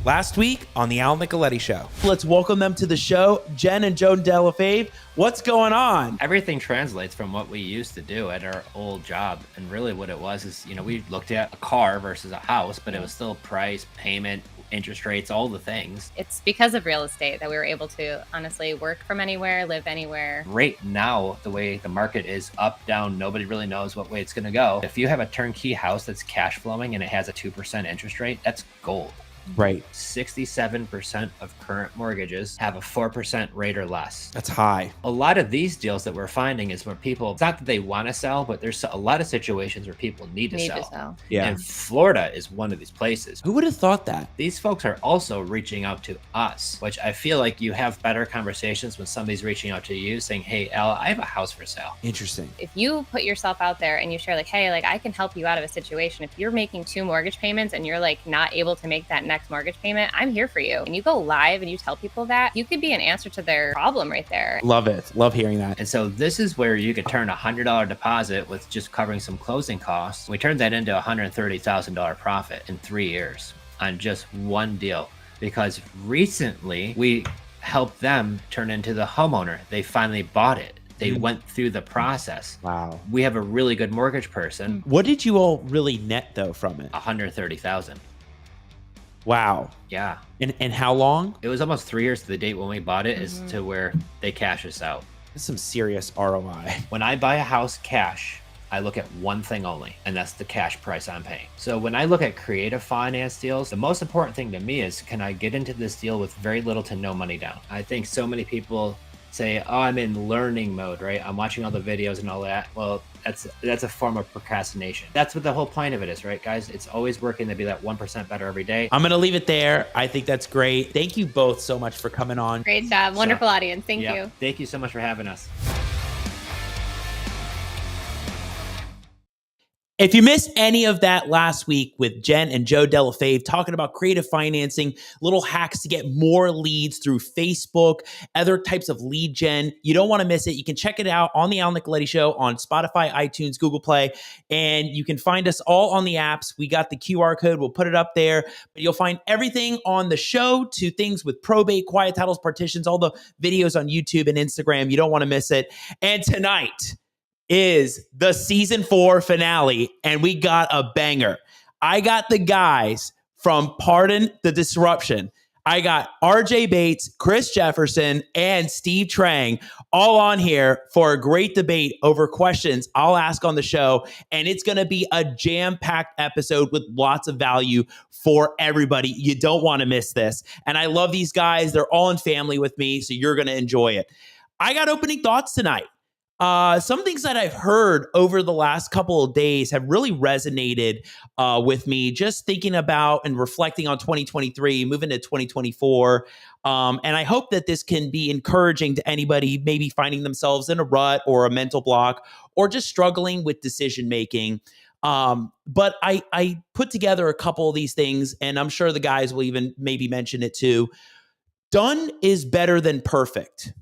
last week on the Al Nicoletti Show. Let's welcome them to the show. Jen and Joe Delafave, what's going on? Everything translates from what we used to do at our old job. And really what it was is, we looked at a car versus a house, but it was still price, payment, interest rates, all the things. It's because of real estate that we were able to honestly work from anywhere, live anywhere. Right now, the way the market is up, down, nobody really knows what way it's going to go. If you have a turnkey house that's cash flowing and it has a 2% interest rate, that's gold. Right. 67% of current mortgages have a 4% rate or less. That's high. A lot of these deals that we're finding is where people, it's not that they want to sell, but there's a lot of situations where people need to sell. Yeah. And Florida is one of these places. Who would have thought that? These folks are also reaching out to us, which I feel like you have better conversations when somebody's reaching out to you saying, hey, Al, I have a house for sale. Interesting. If you put yourself out there and you share hey, I can help you out of a situation. If you're making 2 mortgage payments and you're not able to make that next mortgage payment, I'm here for you. And you go live and you tell people that, you could be an answer to their problem right there. Love it. Love hearing that. And so this is where you could turn a $100 deposit with just covering some closing costs. We turned that into a $130,000 profit in 3 years on just one deal, because recently we helped them turn into the homeowner. They finally bought it. They went through the process. Wow. We have a really good mortgage person. What did you all really net though from it? $130,000. Wow. Yeah. And how long? It was almost 3 years to the date when we bought it as to where they cash us out. That's some serious ROI. When I buy a house cash, I look at one thing only, and that's the cash price I'm paying. So when I look at creative finance deals, the most important thing to me is, can I get into this deal with very little to no money down? I think so many people say, oh, I'm in learning mode, right? I'm watching all the videos and all that. Well, that's a form of procrastination. That's what the whole point of it is, right, guys? It's always working to be that 1% better every day. I'm going to leave it there. I think that's great. Thank you both so much for coming on. Great job. Wonderful audience. Thank you. Thank you so much for having us. If you missed any of that last week with Jen and Joe Delafave talking about creative financing, little hacks to get more leads through Facebook, other types of lead gen, you don't want to miss it. You can check it out on the Al Nicoletti Show on Spotify, iTunes, Google Play, and you can find us all on the apps. We got the QR code. We'll put it up there, but you'll find everything on the show to things with probate, quiet titles, partitions, all the videos on YouTube and Instagram. You don't want to miss it. And tonight is the season 4 finale, and we got a banger. I got the guys from Pardon the Disruption. I got RJ Bates, Chris Jefferson, and Steve Trang all on here for a great debate over questions I'll ask on the show, and it's going to be a jam-packed episode with lots of value for everybody. You don't want to miss this, and I love these guys. They're all in family with me, so you're going to enjoy it. I got opening thoughts tonight. Some things that I've heard over the last couple of days have really resonated with me, just thinking about and reflecting on 2023, moving to 2024. And I hope that this can be encouraging to anybody maybe finding themselves in a rut or a mental block or just struggling with decision making. But I put together a couple of these things, and I'm sure the guys will even maybe mention it too. Done is better than perfect.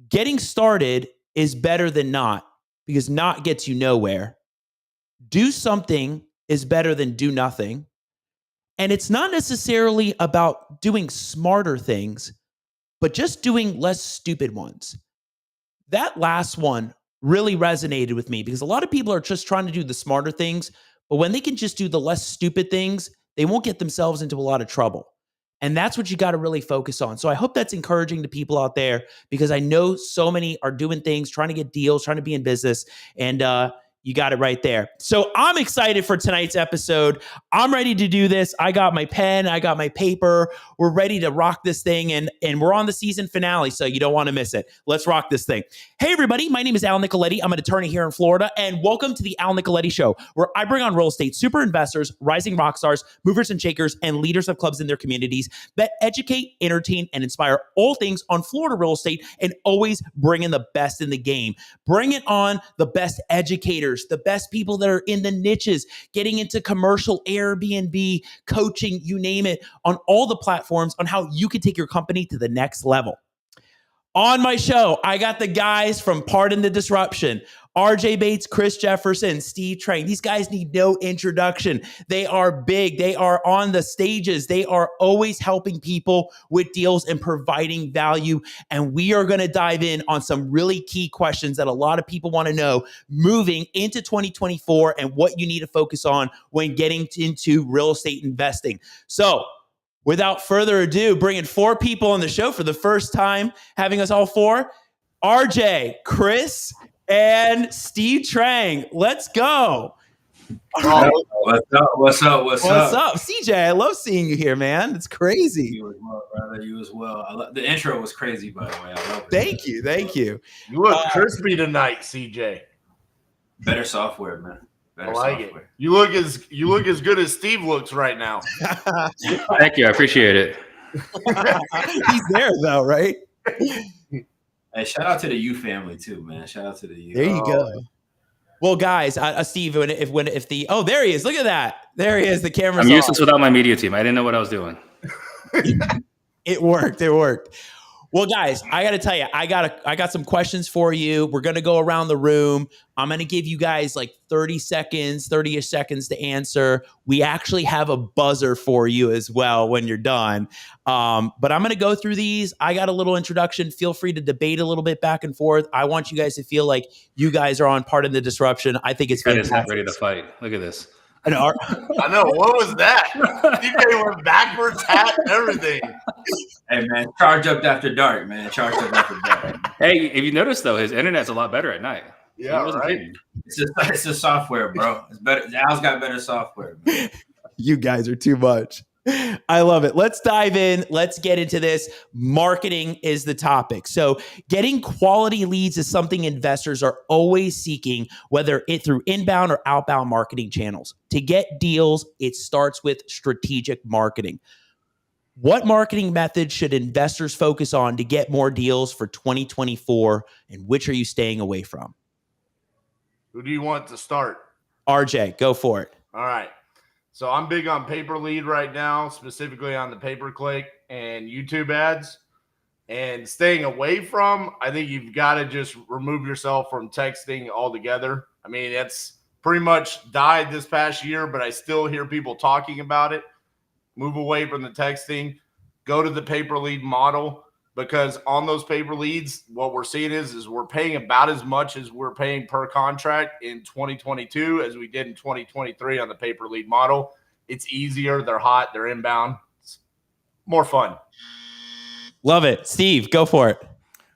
Getting started is better than not, because not gets you nowhere. Do something is better than do nothing. And it's not necessarily about doing smarter things, but just doing less stupid ones. That last one really resonated with me, because a lot of people are just trying to do the smarter things, but when they can just do the less stupid things, they won't get themselves into a lot of trouble. And that's what you got to really focus on. So I hope that's encouraging to people out there, because I know so many are doing things, trying to get deals, trying to be in business, and you got it right there. So I'm excited for tonight's episode. I'm ready to do this. I got my pen. I got my paper. We're ready to rock this thing. And we're on the season finale, so you don't want to miss it. Let's rock this thing. Hey, everybody. My name is Al Nicoletti. I'm an attorney here in Florida. And welcome to the Al Nicoletti Show, where I bring on real estate super investors, rising rock stars, movers and shakers, and leaders of clubs in their communities that educate, entertain, and inspire all things on Florida real estate, and always bring in the best in the game. Bring it on the best educators, the best people that are in the niches, getting into commercial Airbnb, coaching, you name it, on all the platforms on how you can take your company to the next level. On my show, I got the guys from Pardon the Disruption, RJ Bates, Chris Jefferson, Steve Trang. These guys need no introduction. They are big. They are on the stages. They are always helping people with deals and providing value. And we are going to dive in on some really key questions that a lot of people want to know moving into 2024 and what you need to focus on when getting into real estate investing. So without further ado, bringing 4 people on the show for the first time, having us all 4, RJ, Chris, and Steve Trang. Let's go. Oh, what's up? What's up? CJ, I love seeing you here, man. It's crazy. You as well, brother. You as well. The intro was crazy, by the way. I love it. Thank you. You look crispy tonight, CJ. Better software, man. I like it. You look as good as Steve looks right now. Thank you. I appreciate it. He's there though, right? Hey, shout out to the U family too, man. Shout out to the U. There you go. Well, guys, Steve, if the there he is. Look at that. There he is. The camera's I'm off. useless without my media team. I didn't know what I was doing. It worked. Well, guys, I got to tell you, I got some questions for you. We're going to go around the room. I'm going to give you guys like 30-ish seconds to answer. We actually have a buzzer for you as well when you're done. But I'm going to go through these. I got a little introduction. Feel free to debate a little bit back and forth. I want you guys to feel like you guys are on part of the disruption. I think it's fantastic. Not ready to fight. Look at this. I know. What was that? DJ went backwards, hat, and everything. Hey, man, charge up after dark, man. Charge up after dark. Hey, if you notice though, his internet's a lot better at night. Yeah, right. It's the software, bro. It's better. Al's got better software, man. You guys are too much. I love it. Let's dive in. Let's get into this. Marketing is the topic. So getting quality leads is something investors are always seeking, whether it through inbound or outbound marketing channels. To get deals, it starts with strategic marketing. What marketing methods should investors focus on to get more deals for 2024, and which are you staying away from? Who do you want to start? RJ, go for it. All right. So I'm big on pay-per lead right now, specifically on the pay-per-click and YouTube ads. And staying away from, I think you've got to just remove yourself from texting altogether. I mean, it's pretty much died this past year, but I still hear people talking about it. Move away from the texting. Go to the pay-per-lead model, because on those paper leads, what we're seeing is we're paying about as much as we're paying per contract in 2022 as we did in 2023 on the paper lead model. It's easier. They're hot. They're inbound. It's more fun. Love it. Steve, go for it.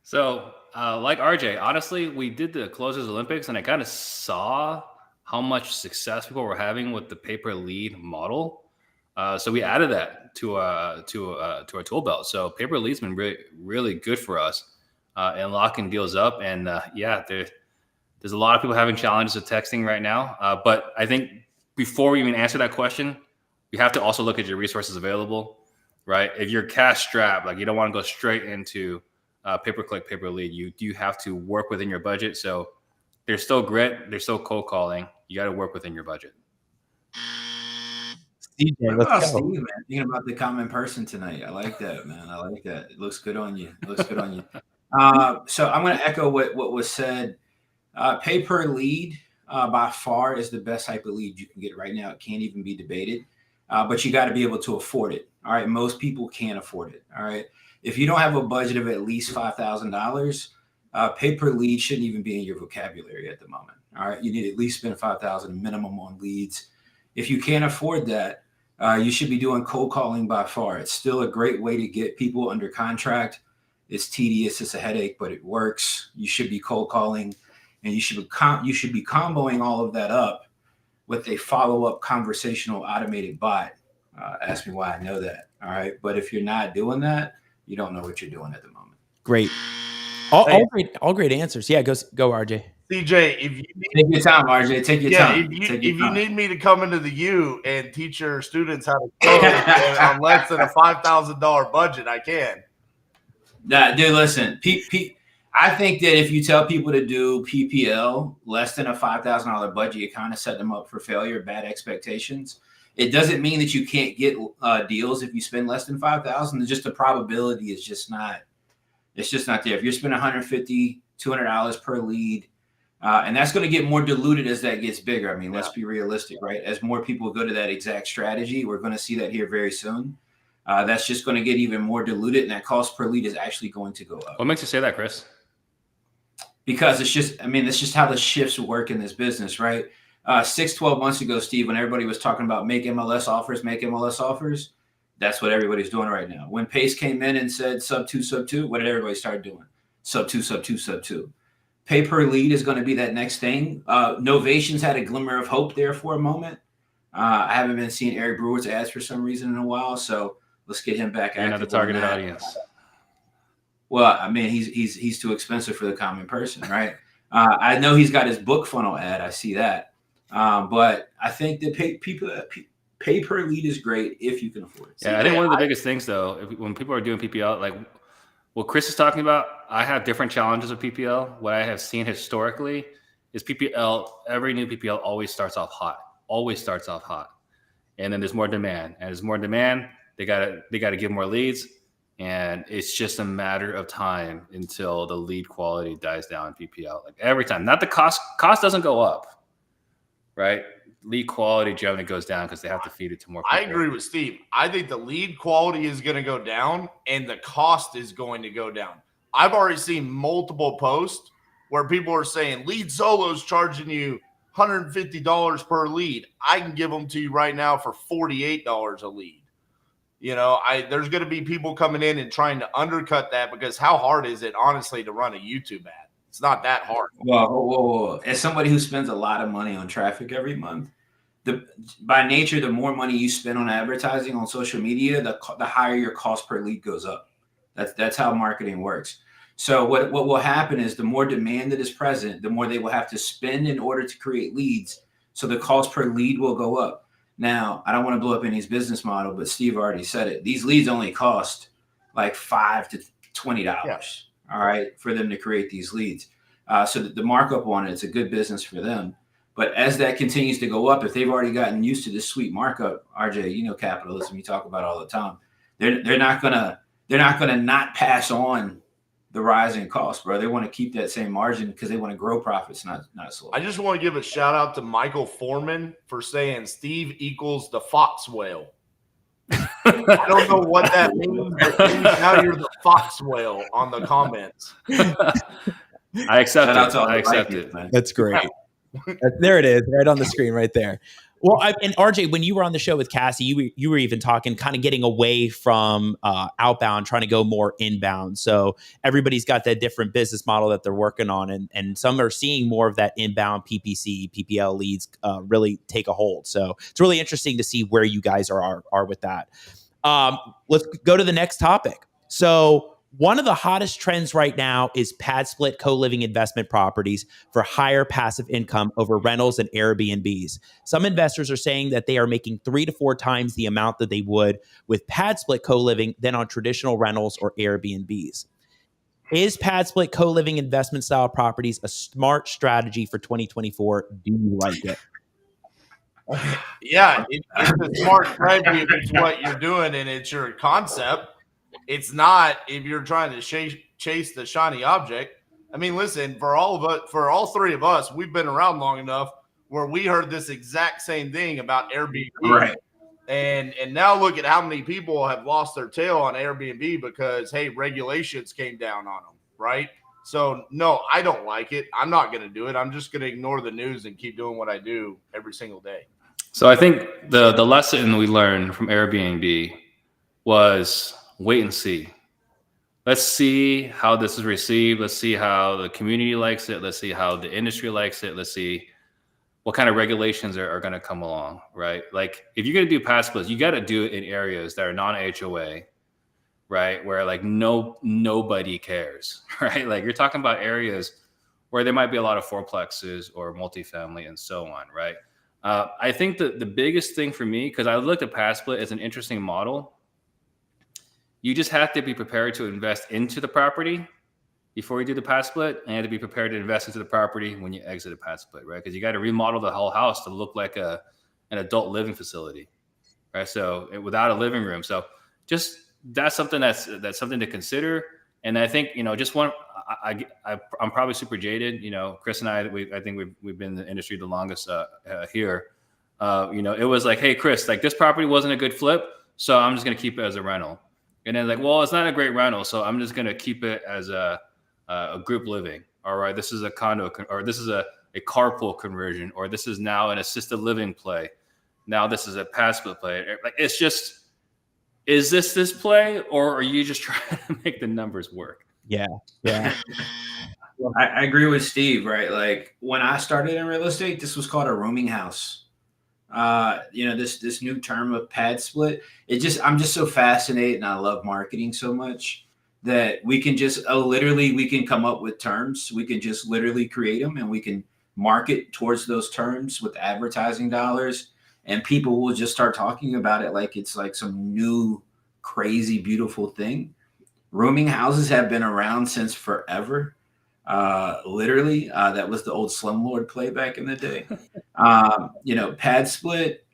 So, like RJ, honestly, we did the Closers Olympics, and I kind of saw how much success people were having with the pay per lead model. So we added that to our tool belt. So paper lead's been really, really good for us in locking deals up. And there's a lot of people having challenges with texting right now. But I think before we even answer that question, you have to also look at your resources available, right? If you're cash strapped, like you don't want to go straight into pay-per-click, pay-per-lead, you do have to work within your budget. So there's still grit, there's still cold calling. You got to work within your budget. What about Steve, man? Thinking about the common person tonight. I like that, man. I like that. It looks good on you. So I'm going to echo what was said. Pay per lead by far is the best type of lead you can get right now. It can't even be debated. But you got to be able to afford it. All right. Most people can't afford it. All right. If you don't have a budget of at least $5,000, pay per lead shouldn't even be in your vocabulary at the moment. All right. You need to at least spend $5,000 minimum on leads. If you can't afford that, you should be doing cold calling by far. It's still a great way to get people under contract. It's tedious, it's a headache, but it works. You should be cold calling, and you should be comboing all of that up with a follow-up conversational automated bot. Ask me why I know that. All right, but if you're not doing that, you don't know what you're doing at the moment. Great. All great answers. Yeah, go RJ. CJ, if you take your time, RJ. Take your time. If you need me to come into the U and teach your students how to code on less than a $5,000 budget, I can. Nah, dude, listen. I think that if you tell people to do PPL less than a $5,000 budget, you kind of set them up for failure, bad expectations. It doesn't mean that you can't get deals if you spend less than $5,000. It's just the probability is just not. It's just not there. If you're spending $150, $200 per lead, And that's going to get more diluted as that gets bigger. I mean, let's be realistic, right? As more people go to that exact strategy, we're going to see that here very soon. That's just going to get even more diluted, and that cost per lead is actually going to go up. What makes you say that, Chris? Because it's just how the shifts work in this business, right? 12 months ago, Steve, when everybody was talking about make MLS offers, that's what everybody's doing right now. When Pace came in and said sub two, what did everybody start doing? Sub two. Pay per lead is going to be that next thing. Novations had a glimmer of hope there for a moment. I haven't been seeing Eric Brewer's ads for some reason in a while, so let's get him back. You're not the targeted audience. Well, I mean, he's too expensive for the common person, right? I know he's got his book funnel ad. I see that, but I think that pay per lead is great if you can afford it. Yeah, I think one of the biggest things though, when people are doing PPL, like what Chris is talking about, I have different challenges with PPL. What I have seen historically is PPL. Every new PPL always starts off hot. And then there's more demand. And there's more demand, they gotta give more leads. And it's just a matter of time until the lead quality dies down in PPL. Like every time. Not the cost doesn't go up, right? Lead quality generally goes down because they have to feed it to more people. I agree with Steve. I think the lead quality is going to go down and the cost is going to go down. I've already seen multiple posts where people are saying Lead Solo's charging you $150 per lead. I can give them to you right now for $48 a lead. You know, there's going to be people coming in and trying to undercut that because how hard is it, honestly, to run a YouTube ad? It's not that hard. Well, as somebody who spends a lot of money on traffic every month, by nature, the more money you spend on advertising on social media, the higher your cost per lead goes up. That's how marketing works. So what will happen is the more demand that is present, the more they will have to spend in order to create leads. So the cost per lead will go up. Now, I don't want to blow up anybody's business model, but Steve already said it. These leads only cost like $5 to $20, all right, for them to create these leads. So the markup on it's a good business for them. But as that continues to go up, if they've already gotten used to this sweet markup, RJ, you know capitalism, you talk about it all the time. They're not gonna not pass on the rising cost, bro. They want to keep that same margin because they want to grow profits, not slow. I just want to give a shout out to Michael Foreman for saying Steve equals the fox whale. I don't know what that means, but now you're the fox whale on the comments. I accept it. Man. That's great. There it is, right on the screen right there. Well, and RJ, when you were on the show with Cassie, you were even talking, kind of getting away from outbound, trying to go more inbound. So everybody's got that different business model that they're working on, and some are seeing more of that inbound PPC, PPL leads really take a hold. So it's really interesting to see where you guys are with that. Let's go to the next topic. So one of the hottest trends right now is pad split co-living investment properties for higher passive income over rentals and Airbnbs. Some investors are saying that they are making 3 to 4 times the amount that they would with pad split co-living than on traditional rentals or Airbnbs. Is pad split co-living investment style properties a smart strategy for 2024? Do you like it? Yeah, it's a smart strategy if it's what you're doing and it's your concept. It's not if you're trying to chase the shiny object. I mean, listen, for all three of us, we've been around long enough where we heard this exact same thing about Airbnb. Right. And now look at how many people have lost their tail on Airbnb because, hey, regulations came down on them, right? So, no, I don't like it. I'm not going to do it. I'm just going to ignore the news and keep doing what I do every single day. So I think the lesson we learned from Airbnb was wait and see. Let's see how this is received. Let's see how the community likes it. Let's see how the industry likes it. Let's see what kind of regulations are going to come along, right? Like if you're going to do pad splits, you got to do it in areas that are non-HOA, right? Where like nobody cares, right? Like you're talking about areas where there might be a lot of fourplexes or multifamily and so on, right? I think that the biggest thing for me, because I looked at pad split as an interesting model, you just have to be prepared to invest into the property before you do the pad split, and you have to be prepared to invest into the property when you exit a pad split, right? Because you got to remodel the whole house to look like an adult living facility, right? So without a living room. So just that's something to consider. And I think, just I'm probably super jaded. You know, Chris and I think we've been in the industry the longest here. You know, it was like, hey, Chris, like this property wasn't a good flip, so I'm just gonna keep it as a rental. And then like, well, it's not a great rental, so I'm just gonna keep it as a group living. All right, this is a condo, or this is a carpool conversion, or this is now an assisted living play. Now this is a pad split play. Like, it's just, is this play, or are you just trying to make the numbers work? Yeah. I agree with Steve, right? Like when I started in real estate, this was called a rooming house. You know, this new term of pad split. I'm just so fascinated, and I love marketing so much that we can just we can come up with terms. We can just literally create them, and we can market towards those terms with advertising dollars, and people will just start talking about it like it's like some new, crazy, beautiful thing. Rooming houses have been around since forever. Literally, that was the old slumlord play back in the day. You know, pad split.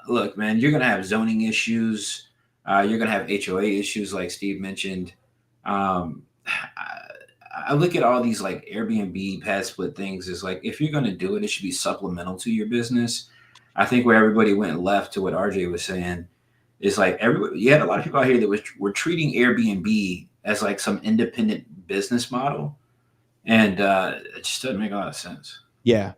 Look, man, you're gonna have zoning issues. You're gonna have HOA issues, like Steve mentioned. I look at all these like Airbnb pad split things as like, if you're gonna do it, it should be supplemental to your business. I think where everybody went left to what RJ was saying is like you had a lot of people out here that were treating Airbnb as like some independent business model, and it just doesn't make a lot of sense. Yeah.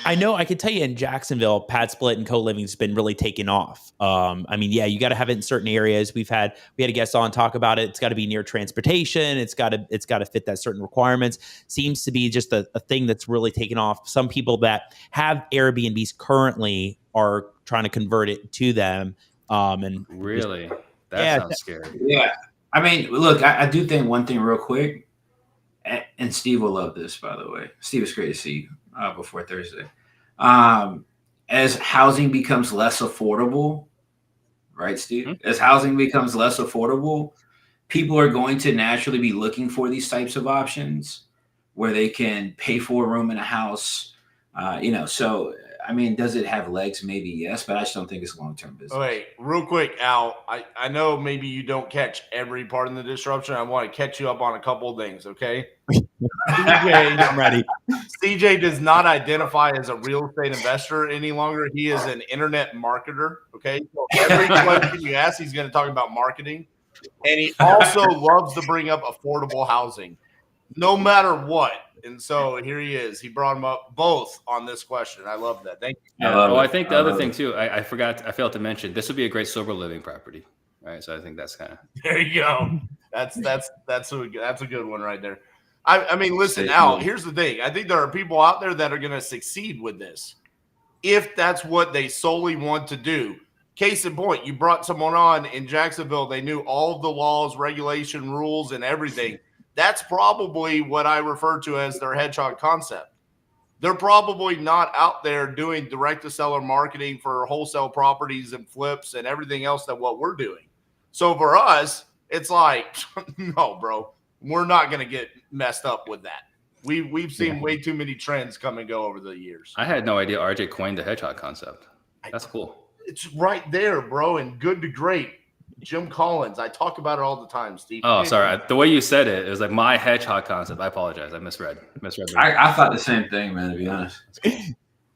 I know. I can tell you in Jacksonville, pad split and co-living has been really taking off. I mean, yeah, you got to have it in certain areas. We had a guest on talk about it. It's got to be near transportation. It's got to fit that certain requirements. Seems to be just a thing that's really taken off. Some people that have Airbnbs currently are trying to convert it to them. And really, that sounds scary. Yeah. I mean, look, I do think one thing real quick, and Steve will love this, by the way. Steve, it's great to see you before Thursday. As housing becomes less affordable, right, Steve? Mm-hmm. As housing becomes less affordable, people are going to naturally be looking for these types of options where they can pay for a room in a house. You know, so I mean, does it have legs? Maybe yes, but I just don't think it's long-term business. Oh, wait, real quick, Al. I know maybe you don't catch every part of the disruption. I want to catch you up on a couple of things, okay? I'm ready. CJ does not identify as a real estate investor any longer. He is an internet marketer, okay? So every question you ask, he's going to talk about marketing. And he also loves to bring up affordable housing, no matter what. And so here he is. He brought them up both on this question. I love that. Thank you. Yeah. I think the other thing too, I failed to mention, this would be a great sober living property, right? So I think that's kind of. There you go. That's a good one right there. I mean, listen, Al, here's the thing. I think there are people out there that are going to succeed with this if that's what they solely want to do. Case in point, you brought someone on in Jacksonville. They knew all of the laws, regulation, rules, and everything. That's probably what I refer to as their hedgehog concept. They're probably not out there doing direct-to-seller marketing for wholesale properties and flips and everything else that what we're doing. So for us, it's like, no, bro, we're not going to get messed up with that. We've seen way too many trends come and go over the years. I had no idea RJ coined the hedgehog concept. That's cool. It's right there, bro, and good to great. Jim Collins. I talk about it all the time, Steve. Oh, sorry. The way you said it was like my hedgehog concept. I apologize. I misread. I thought the same thing, man, to be honest.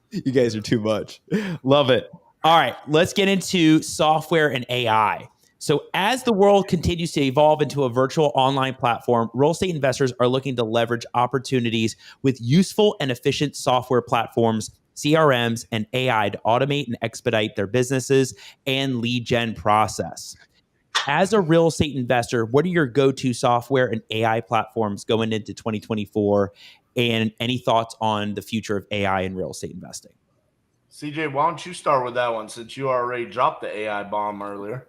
You guys are too much. Love it. All right, let's get into software and AI. So as the world continues to evolve into a virtual online platform, real estate investors are looking to leverage opportunities with useful and efficient software platforms, CRMs, and AI to automate and expedite their businesses and lead gen process. As a real estate investor, what are your go-to software and AI platforms going into 2024? And any thoughts on the future of AI in real estate investing? CJ, why don't you start with that one since you already dropped the AI bomb earlier?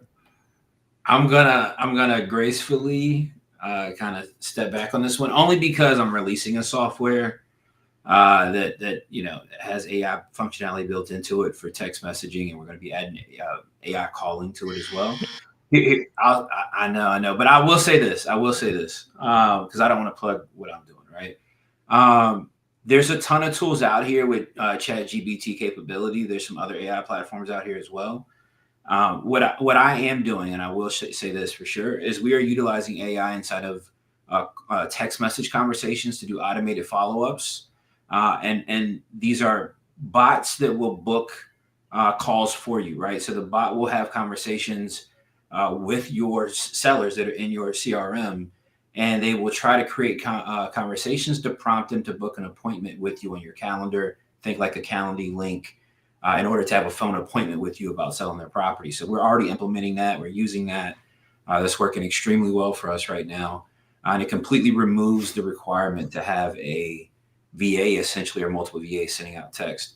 I'm gonna gracefully kind of step back on this one, only because I'm releasing a software that has AI functionality built into it for text messaging, and we're going to be adding AI calling to it as well. I know, but I will say this because I don't want to plug what I'm doing, right? There's a ton of tools out here with ChatGPT capability. There's some other AI platforms out here as well. What I am doing, and I will say this for sure, is we are utilizing AI inside of text message conversations to do automated follow-ups. And these are bots that will book calls for you, right? So the bot will have conversations with your sellers that are in your CRM, and they will try to create conversations to prompt them to book an appointment with you on your calendar. Think like a Calendly link in order to have a phone appointment with you about selling their property. So we're already implementing that. We're using that. That's working extremely well for us right now. And it completely removes the requirement to have a VA essentially or multiple VAs sending out text.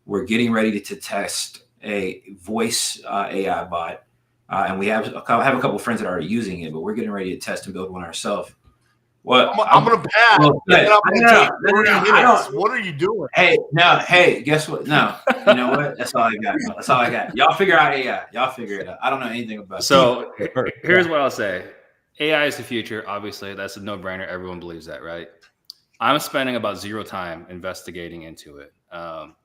We're getting ready to test a voice AI bot. And we have a couple of friends that are already using it, but we're getting ready to test and build one ourselves. Well, I'm going to pass. Well, What are you doing? Hey, guess what? No, you know what? That's all I got. Y'all figure out AI. Y'all figure it out. I don't know anything about it. So here's what I'll say. AI is the future. Obviously, that's a no-brainer. Everyone believes that, right? I'm spending about zero time investigating into it.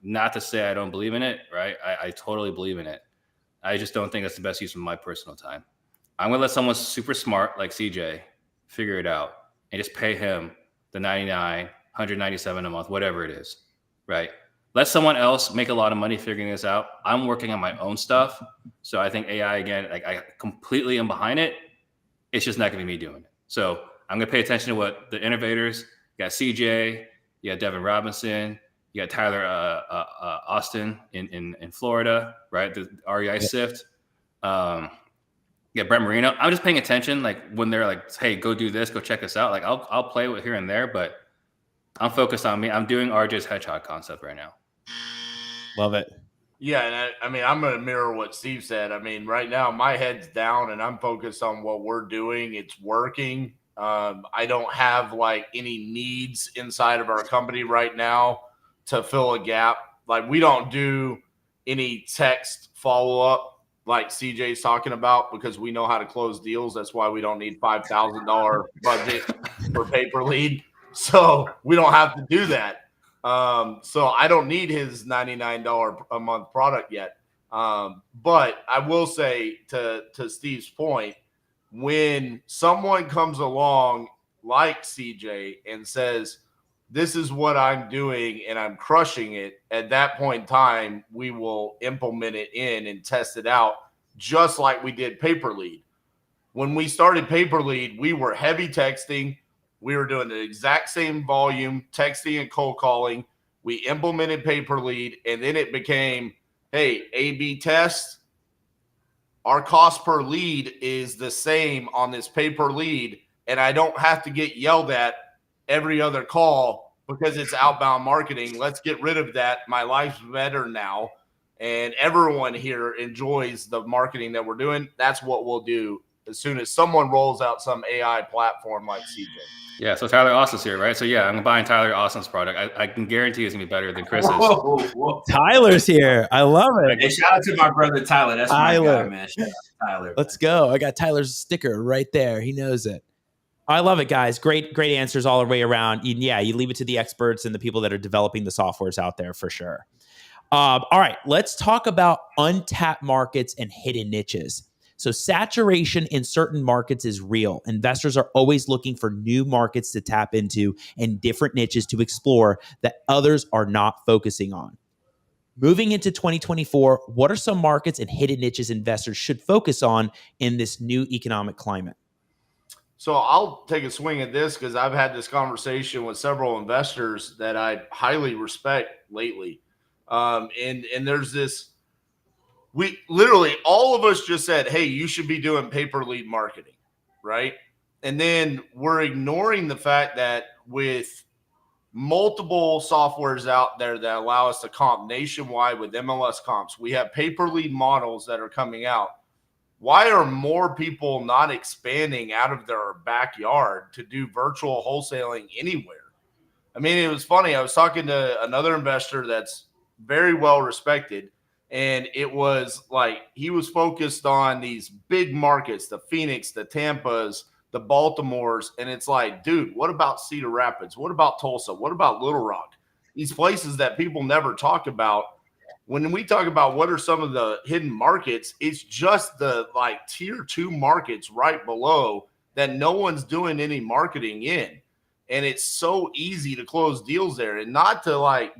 Not to say I don't believe in it, right? I totally believe in it. I just don't think that's the best use of my personal time. I'm going to let someone super smart like CJ figure it out and just pay him the $99, $197 a month, whatever it is, right? Let someone else make a lot of money figuring this out. I'm working on my own stuff. So I think AI, again, like I completely am behind it. It's just not going to be me doing it. So I'm going to pay attention to what the innovators, you got CJ, you got Devin Robinson, you got Tyler Austin in Florida, right? The REI Sift. Yeah, Brett Marino. I'm just paying attention, like when they're like, "Hey, go do this, go check us out." Like I'll play with here and there, but I'm focused on me. I'm doing RJ's hedgehog concept right now. Love it. Yeah, and I'm going to mirror what Steve said. I mean, right now my head's down and I'm focused on what we're doing. It's working. I don't have like any needs inside of our company right now to fill a gap. Like we don't do any text follow-up like CJ's talking about because we know how to close deals. That's why we don't need $5,000 budget for paper lead. So we don't have to do that. So I don't need his $99 a month product yet. But I will say to Steve's point, when someone comes along like CJ and says, this is what I'm doing and I'm crushing it, at that point in time, we will implement it in and test it out just like we did paper lead. When we started paper lead, we were heavy texting. We were doing the exact same volume, texting and cold calling. We implemented paper lead, and then it became, hey, A/B test. Our cost per lead is the same on this paper lead, and I don't have to get yelled at every other call because it's outbound marketing. Let's get rid of that. My life's better now, and everyone here enjoys the marketing that we're doing. That's what we'll do as soon as someone rolls out some AI platform like CJ. Yeah, so Tyler Austin's here, right? So yeah, I'm buying Tyler Austin's product. I can guarantee it's gonna be better than Chris's. Whoa. Tyler's here. I love it. Hey, shout out to my brother Tyler. That's my guy, man. Shout out to Tyler. Let's go. I got Tyler's sticker right there. He knows it. I love it, guys. Great answers all the way around. Yeah, you leave it to the experts and the people that are developing the softwares out there for sure. All right, let's talk about untapped markets and hidden niches. So saturation in certain markets is real. Investors are always looking for new markets to tap into and different niches to explore that others are not focusing on. Moving into 2024, what are some markets and hidden niches investors should focus on in this new economic climate? So I'll take a swing at this because I've had this conversation with several investors that I highly respect lately. And there's this, we literally, all of us just said, hey, you should be doing pay-per lead marketing, right? And then we're ignoring the fact that with multiple softwares out there that allow us to comp nationwide with MLS comps, we have pay-per lead models that are coming out. Why are more people not expanding out of their backyard to do virtual wholesaling anywhere? I mean, it was funny. I was talking to another investor that's very well respected, and it was like he was focused on these big markets, the Phoenix, the Tampas, the Baltimores, and it's like, dude, what about Cedar Rapids? What about Tulsa? What about Little Rock? These places that people never talk about. When we talk about what are some of the hidden markets, it's just the like tier 2 markets right below that no one's doing any marketing in. And it's so easy to close deals there. And not to like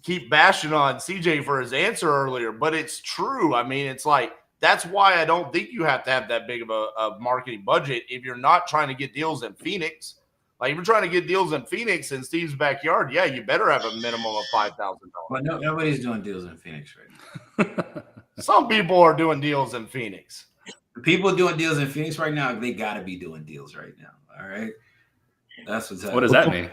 keep bashing on CJ for his answer earlier, but it's true. I mean, it's like, that's why I don't think you have to have that big of a marketing budget if you're not trying to get deals in Phoenix. Like, if you're trying to get deals in Phoenix in Steve's backyard, yeah, you better have a minimum of $5,000. But nobody's doing deals in Phoenix right now. Some people are doing deals in Phoenix. The people doing deals in Phoenix right now, they got to be doing deals right now. All right, that's what's happening. What does that mean?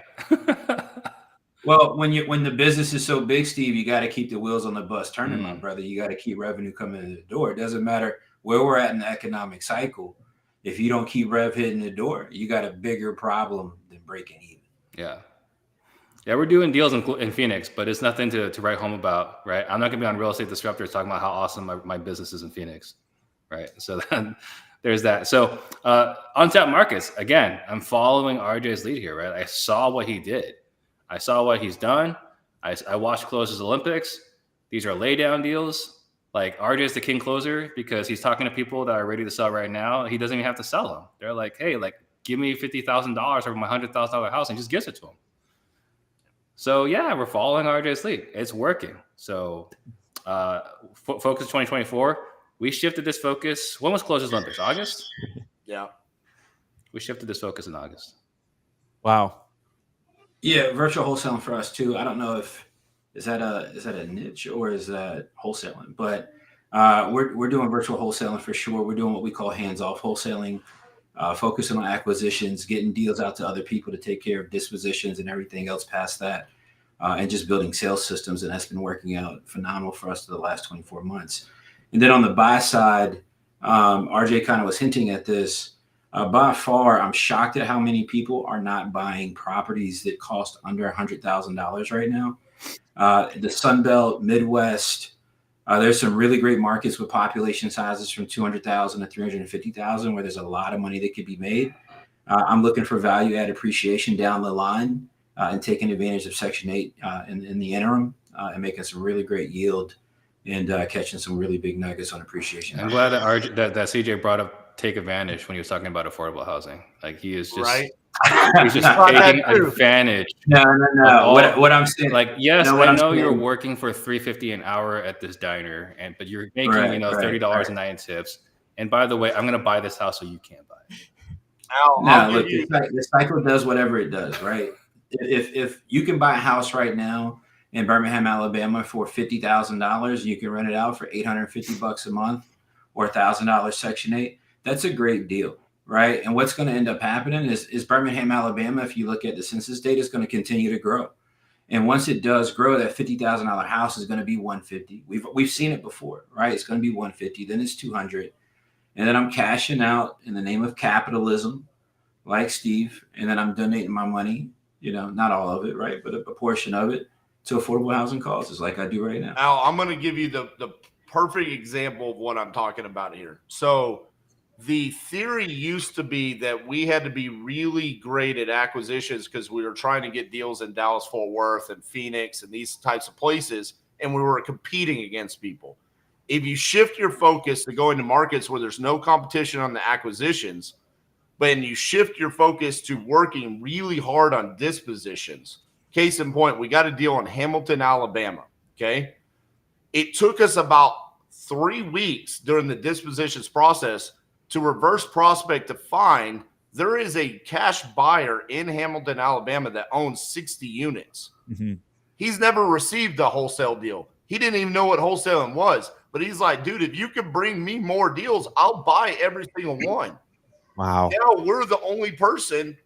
Well, when the business is so big, Steve, you got to keep the wheels on the bus turning, my brother. You got to keep revenue coming in the door. It doesn't matter where we're at in the economic cycle. If you don't keep rev hitting the door, you got a bigger problem than breaking even. Yeah. Yeah, we're doing deals in Phoenix, but it's nothing to write home about, right? I'm not going to be on Real Estate Disruptors talking about how awesome my business is in Phoenix, right? So then there's that. So untapped markets, again, I'm following RJ's lead here, right? I saw what he did. I saw what he's done. I watched Closes Olympics. These are lay down deals. Like, RJ's the king closer because he's talking to people that are ready to sell right now. He doesn't even have to sell them. They're like, hey, like, give me $50,000 for my $100,000 house, and just gives it to him. So yeah, we're following RJ's lead. It's working. So Focus 2024, we shifted this focus. When was Closes Olympics? August? Yeah. We shifted this focus in August. Wow. Yeah, virtual wholesaling for us too. I don't know if is that a niche or is that wholesaling, but we're doing virtual wholesaling for sure. We're doing what we call hands-off wholesaling, focusing on acquisitions, getting deals out to other people to take care of dispositions and everything else past that, and just building sales systems. And that's been working out phenomenal for us for the last 24 months. And then on the buy side, RJ kind of was hinting at this. By far, I'm shocked at how many people are not buying properties that cost under $100,000 right now. The Sun Belt, Midwest, there's some really great markets with population sizes from 200,000 to 350,000 where there's a lot of money that could be made. I'm looking for value add appreciation down the line and taking advantage of Section 8 in the interim and making some really great yield and catching some really big nuggets on appreciation. I'm glad that that CJ brought up take advantage when he was talking about affordable housing. Like, he is just right. He's just taking advantage. No. What I'm saying, like, yes, I know you're working for $3.50 an hour at this diner, but you're making $30 a night in tips. And by the way, I'm going to buy this house so you can't buy it. Look, the cycle does whatever it does, right? If you can buy a house right now in Birmingham, Alabama for $50,000, you can rent it out for $850 a month or $1,000 Section 8. That's a great deal, right? And what's going to end up happening is Birmingham, Alabama, if you look at the census data, is going to continue to grow. And once it does grow, that $50,000 house is going to be $150. We've seen it before, right? It's going to be $150, then it's $200. And then I'm cashing out in the name of capitalism, like Steve, and then I'm donating my money, not all of it, right? But a portion of it to affordable housing causes like I do right now. Al, I'm going to give you the perfect example of what I'm talking about here. So the theory used to be that we had to be really great at acquisitions because we were trying to get deals in Dallas, Fort Worth, and Phoenix and these types of places, and we were competing against people. If you shift your focus to go into markets where there's no competition on the acquisitions, but you shift your focus to working really hard on dispositions. Case in point, we got a deal in Hamilton, Alabama, okay? It took us about 3 weeks during the dispositions process to reverse prospect to find there is a cash buyer in Hamilton, Alabama that owns 60 units. Mm-hmm. He's never received a wholesale deal. He didn't even know what wholesaling was, but he's like, dude, if you can bring me more deals, I'll buy every single one. Wow. Now we're the only person.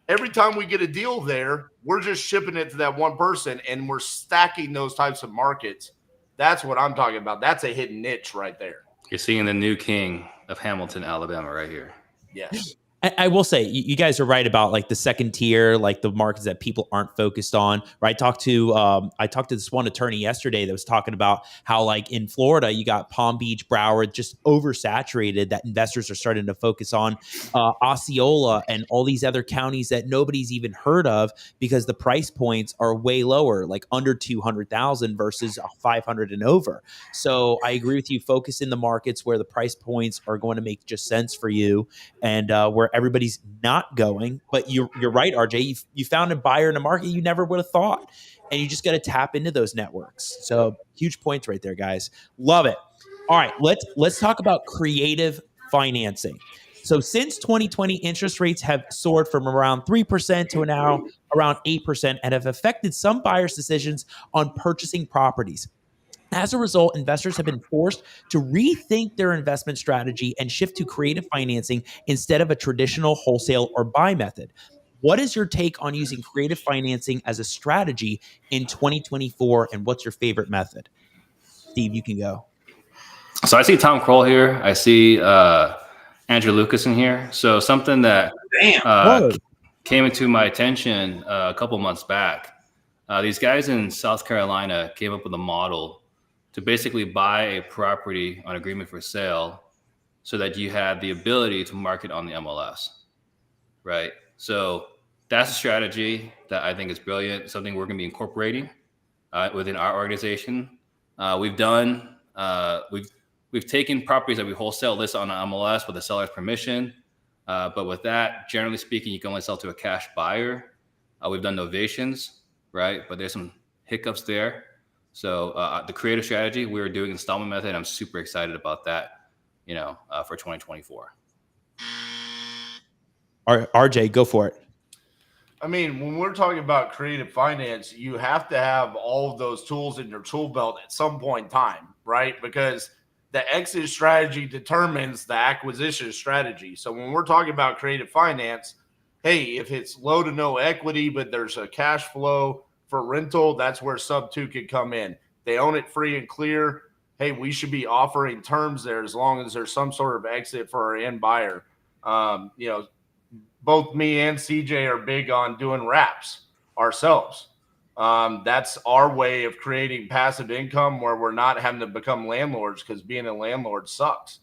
Every time we get a deal there, we're just shipping it to that one person, and we're stacking those types of markets. That's what I'm talking about. That's a hidden niche right there. You're seeing the new king of Hamilton, Alabama right here. Yes. I will say you guys are right about like the second tier, like the markets that people aren't focused on. Right? I talked to this one attorney yesterday that was talking about how like in Florida you got Palm Beach, Broward, just oversaturated. That investors are starting to focus on Osceola and all these other counties that nobody's even heard of because the price points are way lower, like under 200,000 versus 500 and over. So I agree with you. Focus in the markets where the price points are going to make just sense for you and where everybody's not going. But you're right, RJ. You found a buyer in a market you never would have thought, and you just got to tap into those networks. So huge points right there, guys. Love it. All right, let's talk about creative financing. So since 2020, interest rates have soared from around 3% to now around 8% and have affected some buyers' decisions on purchasing properties. As a result, investors have been forced to rethink their investment strategy and shift to creative financing instead of a traditional wholesale or buy method. What is your take on using creative financing as a strategy in 2024, and what's your favorite method? Steve, you can go. So I see Tom Kroll here. I see Andrew Lucas in here. So something that came into my attention a couple months back. These guys in South Carolina came up with a model to basically buy a property on agreement for sale so that you have the ability to market on the MLS, right? So that's a strategy that I think is brilliant, something we're going to be incorporating within our organization. We've taken properties that we wholesale list on MLS with the seller's permission. But with that, generally speaking, you can only sell to a cash buyer. We've done novations, right? But there's some hiccups there. So the creative strategy, we were doing installment method. I'm super excited about that, for 2024. RJ, go for it. I mean, when we're talking about creative finance, you have to have all of those tools in your tool belt at some point in time, right? Because the exit strategy determines the acquisition strategy. So when we're talking about creative finance, hey, if it's low to no equity, but there's a cash flow for rental, that's where sub 2 could come in. They own it free and clear. Hey, we should be offering terms there as long as there's some sort of exit for our end buyer. Both me and CJ are big on doing wraps ourselves. That's our way of creating passive income where we're not having to become landlords, because being a landlord sucks.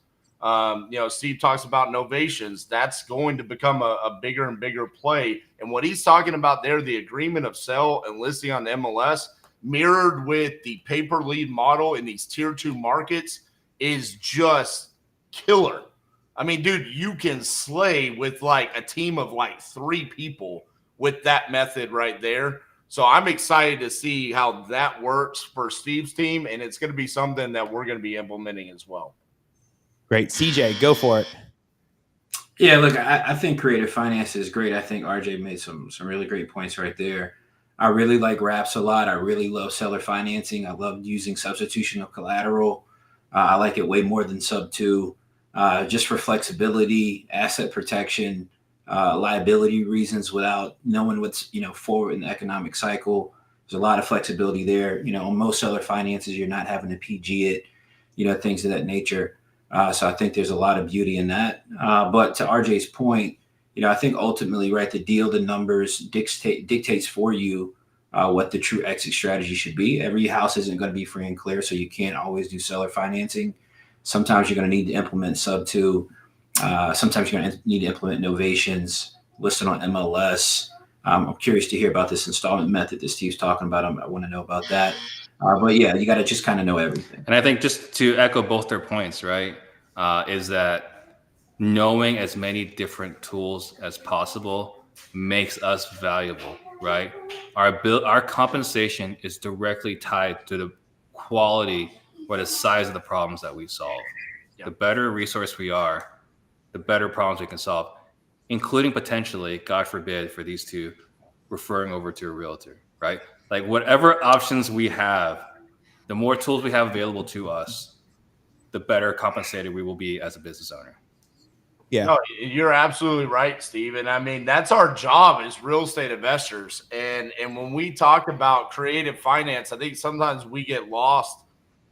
Steve talks about novations. That's going to become a bigger and bigger play. And what he's talking about there, the agreement of sale and listing on the MLS, mirrored with the paper lead model in these tier 2 markets, is just killer. I mean, dude, you can slay with like a team of like 3 people with that method right there. So I'm excited to see how that works for Steve's team, and it's going to be something that we're going to be implementing as well. Great. CJ, go for it. Yeah, look, I think creative finance is great. I think RJ made some really great points right there. I really like wraps a lot. I really love seller financing. I love using substitution of collateral. I like it way more than sub 2, just for flexibility, asset protection, liability reasons without knowing what's, forward in the economic cycle. There's a lot of flexibility there. On most seller finances, you're not having to PG it, things of that nature. So I think there's a lot of beauty in that. But to RJ's point, I think ultimately, right, the deal, the numbers dictates for you what the true exit strategy should be. Every house isn't going to be free and clear, so you can't always do seller financing. Sometimes you're going to need to implement sub 2. Sometimes you're going to need to implement novations listed on MLS. I'm curious to hear about this installment method that Steve's talking about. I want to know about that. But yeah, you got to just kind of know everything. And I think just to echo both their points, right, is that knowing as many different tools as possible makes us valuable, right? Our compensation is directly tied to the quality or the size of the problems that we solve. Yep. The better resource we are, the better problems we can solve, including potentially, God forbid, for these two, referring over to a realtor, right? Like whatever options we have, the more tools we have available to us, the better compensated we will be as a business owner. Yeah, no, you're absolutely right, Steve. And I mean, that's our job as real estate investors. And when we talk about creative finance, I think sometimes we get lost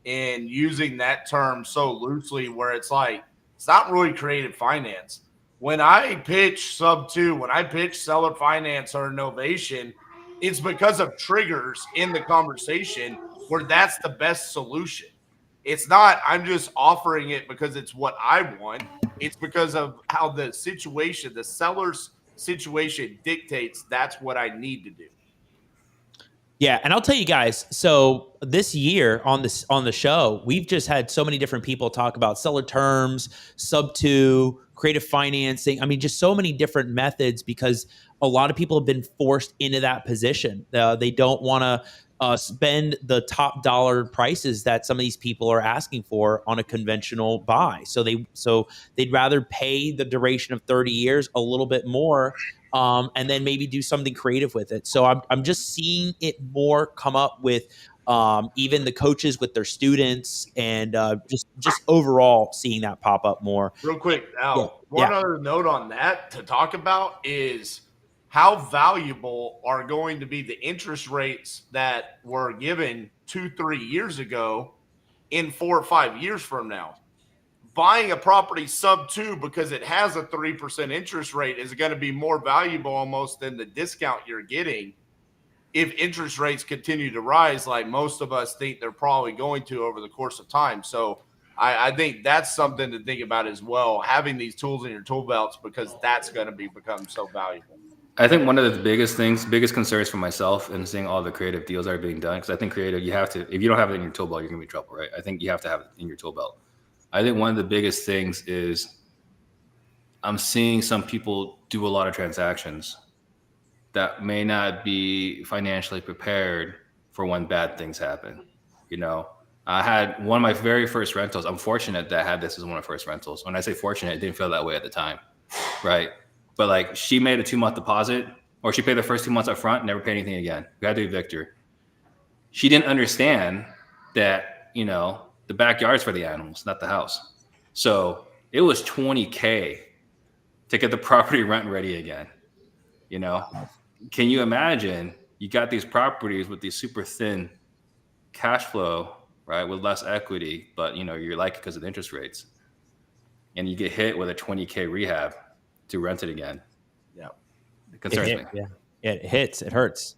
in using that term so loosely, where it's like, it's not really creative finance. when I pitch sub 2, when I pitch seller finance or innovation, it's because of triggers in the conversation where that's the best solution. It's not, I'm just offering it because it's what I want. It's because of how the situation, the seller's situation dictates that's what I need to do. Yeah, and I'll tell you guys, so this year on the show, we've just had so many different people talk about seller terms, sub 2, creative financing. I mean, just so many different methods because a lot of people have been forced into that position. They don't want to spend the top dollar prices that some of these people are asking for on a conventional buy. So they'd rather pay the duration of 30 years a little bit more, and then maybe do something creative with it. So I'm just seeing it more come up with even the coaches with their students, and just overall seeing that pop up more. Real quick, Al, one other note on that to talk about is how valuable are going to be the interest rates that were given 2-3 years ago in 4 or 5 years from now. Buying a property sub 2 because it has a 3% interest rate is going to be more valuable almost than the discount you're getting if interest rates continue to rise, like most of us think they're probably going to over the course of time. So I think that's something to think about as well, having these tools in your tool belts, because that's going to become so valuable. I think one of the biggest concerns for myself in seeing all the creative deals that are being done, because I think creative, you have to, if you don't have it in your tool belt, you're going to be in trouble, right? I think you have to have it in your tool belt. I think one of the biggest things is I'm seeing some people do a lot of transactions that may not be financially prepared for when bad things happen. You know, I had one of my very first rentals. I'm fortunate that I had this as one of my first rentals. When I say fortunate, it didn't feel that way at the time, right? But like, she made a 2-month deposit, or she paid the first 2 months up front, never paid anything again. We had to evict her. She didn't understand that, you know, the backyard's for the animals, not the house. So it was $20K to get the property rent ready again. You know, can you imagine? You got these properties with these super thin cash flow, right, with less equity, but you know, you're like it because of the interest rates, and you get hit with a $20K rehab to rent it again. Yeah, it concerns me. Yeah, it hits, it hurts.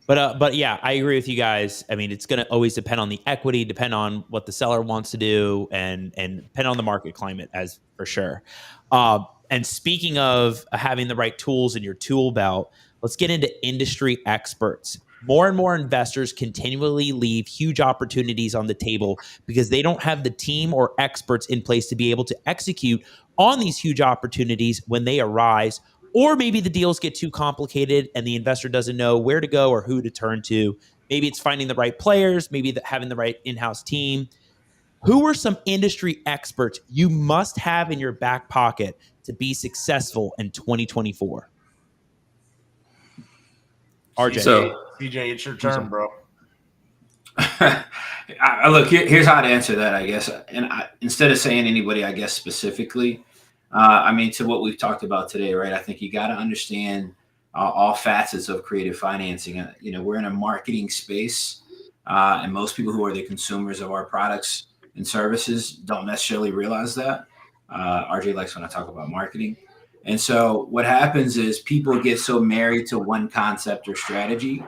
But yeah, I agree with you guys. I mean, it's going to always depend on the equity, depend on what the seller wants to do, and depend on the market climate, as for sure. And speaking of having the right tools in your tool belt, let's get into industry experts. More and more investors continually leave huge opportunities on the table because they don't have the team or experts in place to be able to execute on these huge opportunities when they arise. Or maybe the deals get too complicated and the investor doesn't know where to go or who to turn to. Maybe it's finding the right players, maybe having the right in-house team. Who are some industry experts you must have in your back pocket to be successful in 2024? RJ. So, CJ, it's your turn, bro. Look, here's how to answer that, I guess. And instead of saying anybody, I guess, specifically, I mean, to what we've talked about today, right? I think you got to understand all facets of creative financing. You know, we're in a marketing space, and most people who are the consumers of our products and services don't necessarily realize that. RJ likes when I talk about marketing. And so what happens is people get so married to one concept or strategy,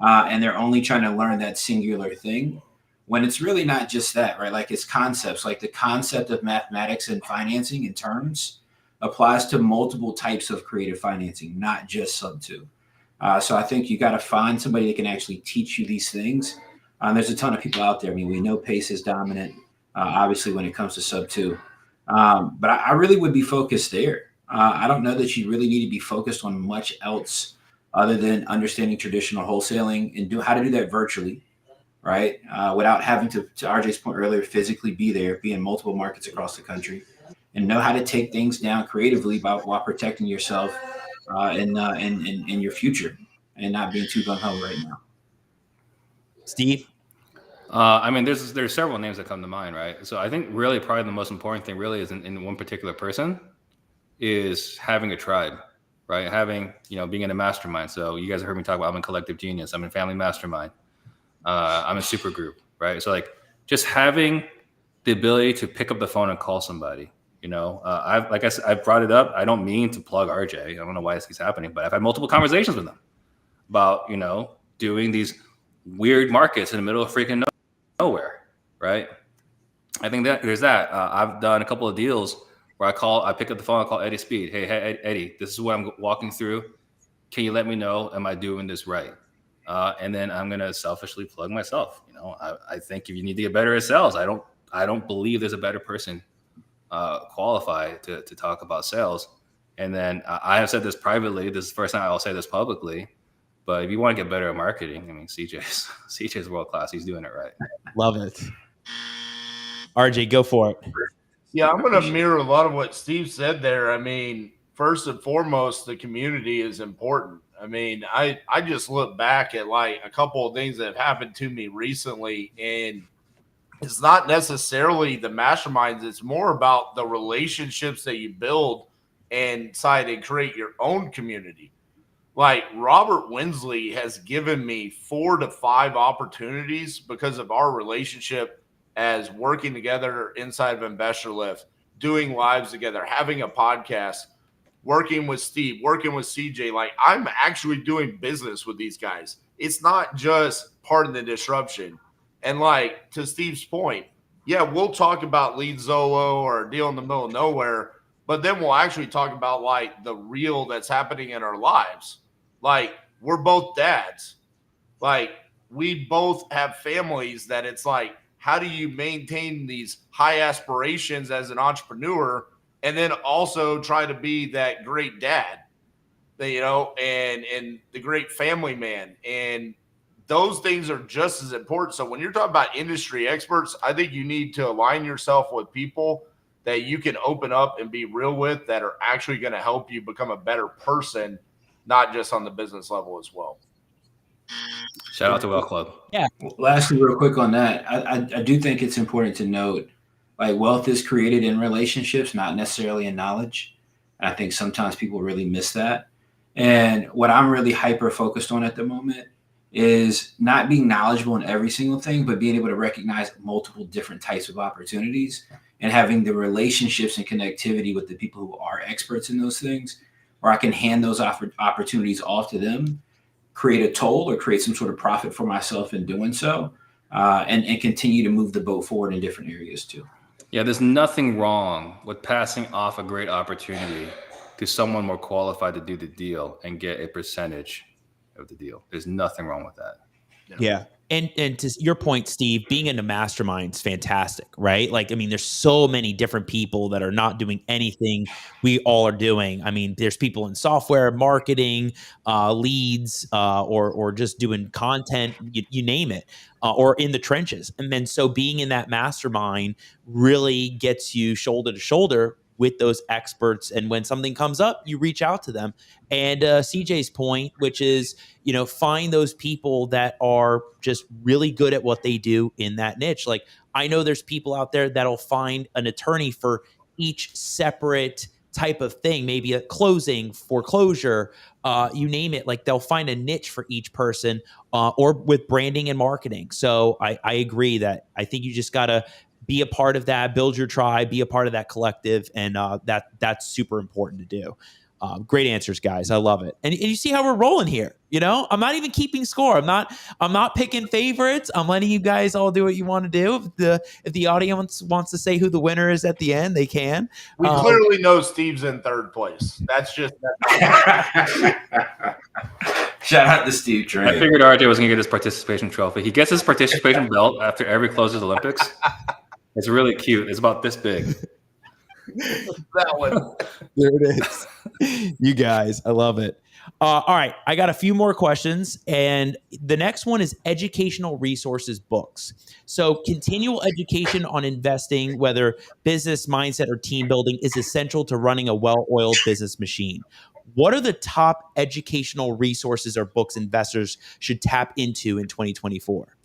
and they're only trying to learn that singular thing, when it's really not just that, right? Like, it's concepts, like the concept of mathematics and financing in terms applies to multiple types of creative financing, not just sub 2. So I think you got to find somebody that can actually teach you these things. There's a ton of people out there. I mean, we know pace is dominant, obviously, when it comes to sub 2. But I really would be focused there. I don't know that you really need to be focused on much else other than understanding traditional wholesaling and how to do that virtually, right? Without having to RJ's point earlier, physically be there, be in multiple markets across the country, and know how to take things down creatively while protecting yourself and your future, and not being too gung-ho right now. Steve? I mean, there's several names that come to mind, right? So I think really probably the most important thing really is in one particular person is having a tribe, right? Having, you know, being in a mastermind. So you guys have heard me talk about, I'm in Collective Genius, I'm in Family Mastermind, I'm in Super Group, right? So like just having the ability to pick up the phone and call somebody, You know, like I said, I've brought it up. I don't mean to plug RJ. I don't know why this keeps happening, but I've had multiple conversations with them about, you know, doing these weird markets in the middle of freaking nowhere, right? I think that there's that. I've done a couple of deals where I pick up the phone, I call Eddie Speed. Hey, Eddie, this is what I'm walking through. Can you let me know? Am I doing this right? And then I'm gonna selfishly plug myself. You know, I think if you need to get better at sales, I don't believe there's a better person qualified to talk about sales. And then I have said this privately. This is the first time I'll say this publicly. But if you want to get better at marketing, I mean, CJ's world class. He's doing it right. Love it. RJ, go for it. Yeah, I'm going to mirror a lot of what Steve said there. I mean, first and foremost, the community is important. I mean, I just look back at like a couple of things that have happened to me recently, and it's not necessarily the masterminds. It's more about the relationships that you build and try to create your own community. Like Robert Winsley has given me 4 to 5 opportunities because of our relationship as working together inside of Investor Lift, doing lives together, having a podcast, working with Steve, working with CJ. Like I'm actually doing business with these guys. It's not just part of the disruption. And like to Steve's point, yeah, we'll talk about lead Zolo or a deal in the middle of nowhere, but then we'll actually talk about like the real that's happening in our lives. Like we're both dads. Like we both have families that it's like, how do you maintain these high aspirations as an entrepreneur and then also try to be that great dad, you know, and the great family man? And those things are just as important. So when you're talking about industry experts, I think you need to align yourself with people that you can open up and be real with that are actually going to help you become a better person, not just on the business level as well. Shout out to Well Club. Yeah. Lastly, real quick on that, I do think it's important to note, like wealth is created in relationships, not necessarily in knowledge. And I think sometimes people really miss that. And what I'm really hyper focused on at the moment is not being knowledgeable in every single thing, but being able to recognize multiple different types of opportunities and having the relationships and connectivity with the people who are experts in those things, where I can hand those opportunities off to them, create a toll or create some sort of profit for myself in doing so, and continue to move the boat forward in different areas too. Yeah, there's nothing wrong with passing off a great opportunity to someone more qualified to do the deal and get a percentage of the deal. There's nothing wrong with that. Yeah. And to your point, Steve, being in a mastermind is fantastic, right? Like, I mean, there's so many different people that are not doing anything we all are doing. I mean, there's people in software, marketing, leads, or just doing content, you name it, or in the trenches. And then so being in that mastermind really gets you shoulder to shoulder with those experts. And when something comes up, you reach out to them. And CJ's point, which is, you know, find those people that are just really good at what they do in that niche. Like I know there's people out there that'll find an attorney for each separate type of thing, maybe a closing, foreclosure, you name it. Like they'll find a niche for each person, or with branding and marketing. So I agree that I think you just got to be a part of that, build your tribe, be a part of that collective. And that's super important to do. Great answers, guys. I love it. And you see how we're rolling here. You know, I'm not even keeping score. I'm not picking favorites. I'm letting you guys all do what you want to do. If the audience wants to say who the winner is at the end, they can. We clearly know Steve's in third place. That's just Shout out to Steve Trang. I figured RJ was going to get his participation trophy. He gets his participation belt after every closes Olympics. It's really cute. It's about this big. that one. There it is. You guys, I love it. All right, I got a few more questions, and the next one is educational resources books. So continual education on investing, whether business mindset or team building, is essential to running a well-oiled business machine. What are the top educational resources or books investors should tap into in 2024?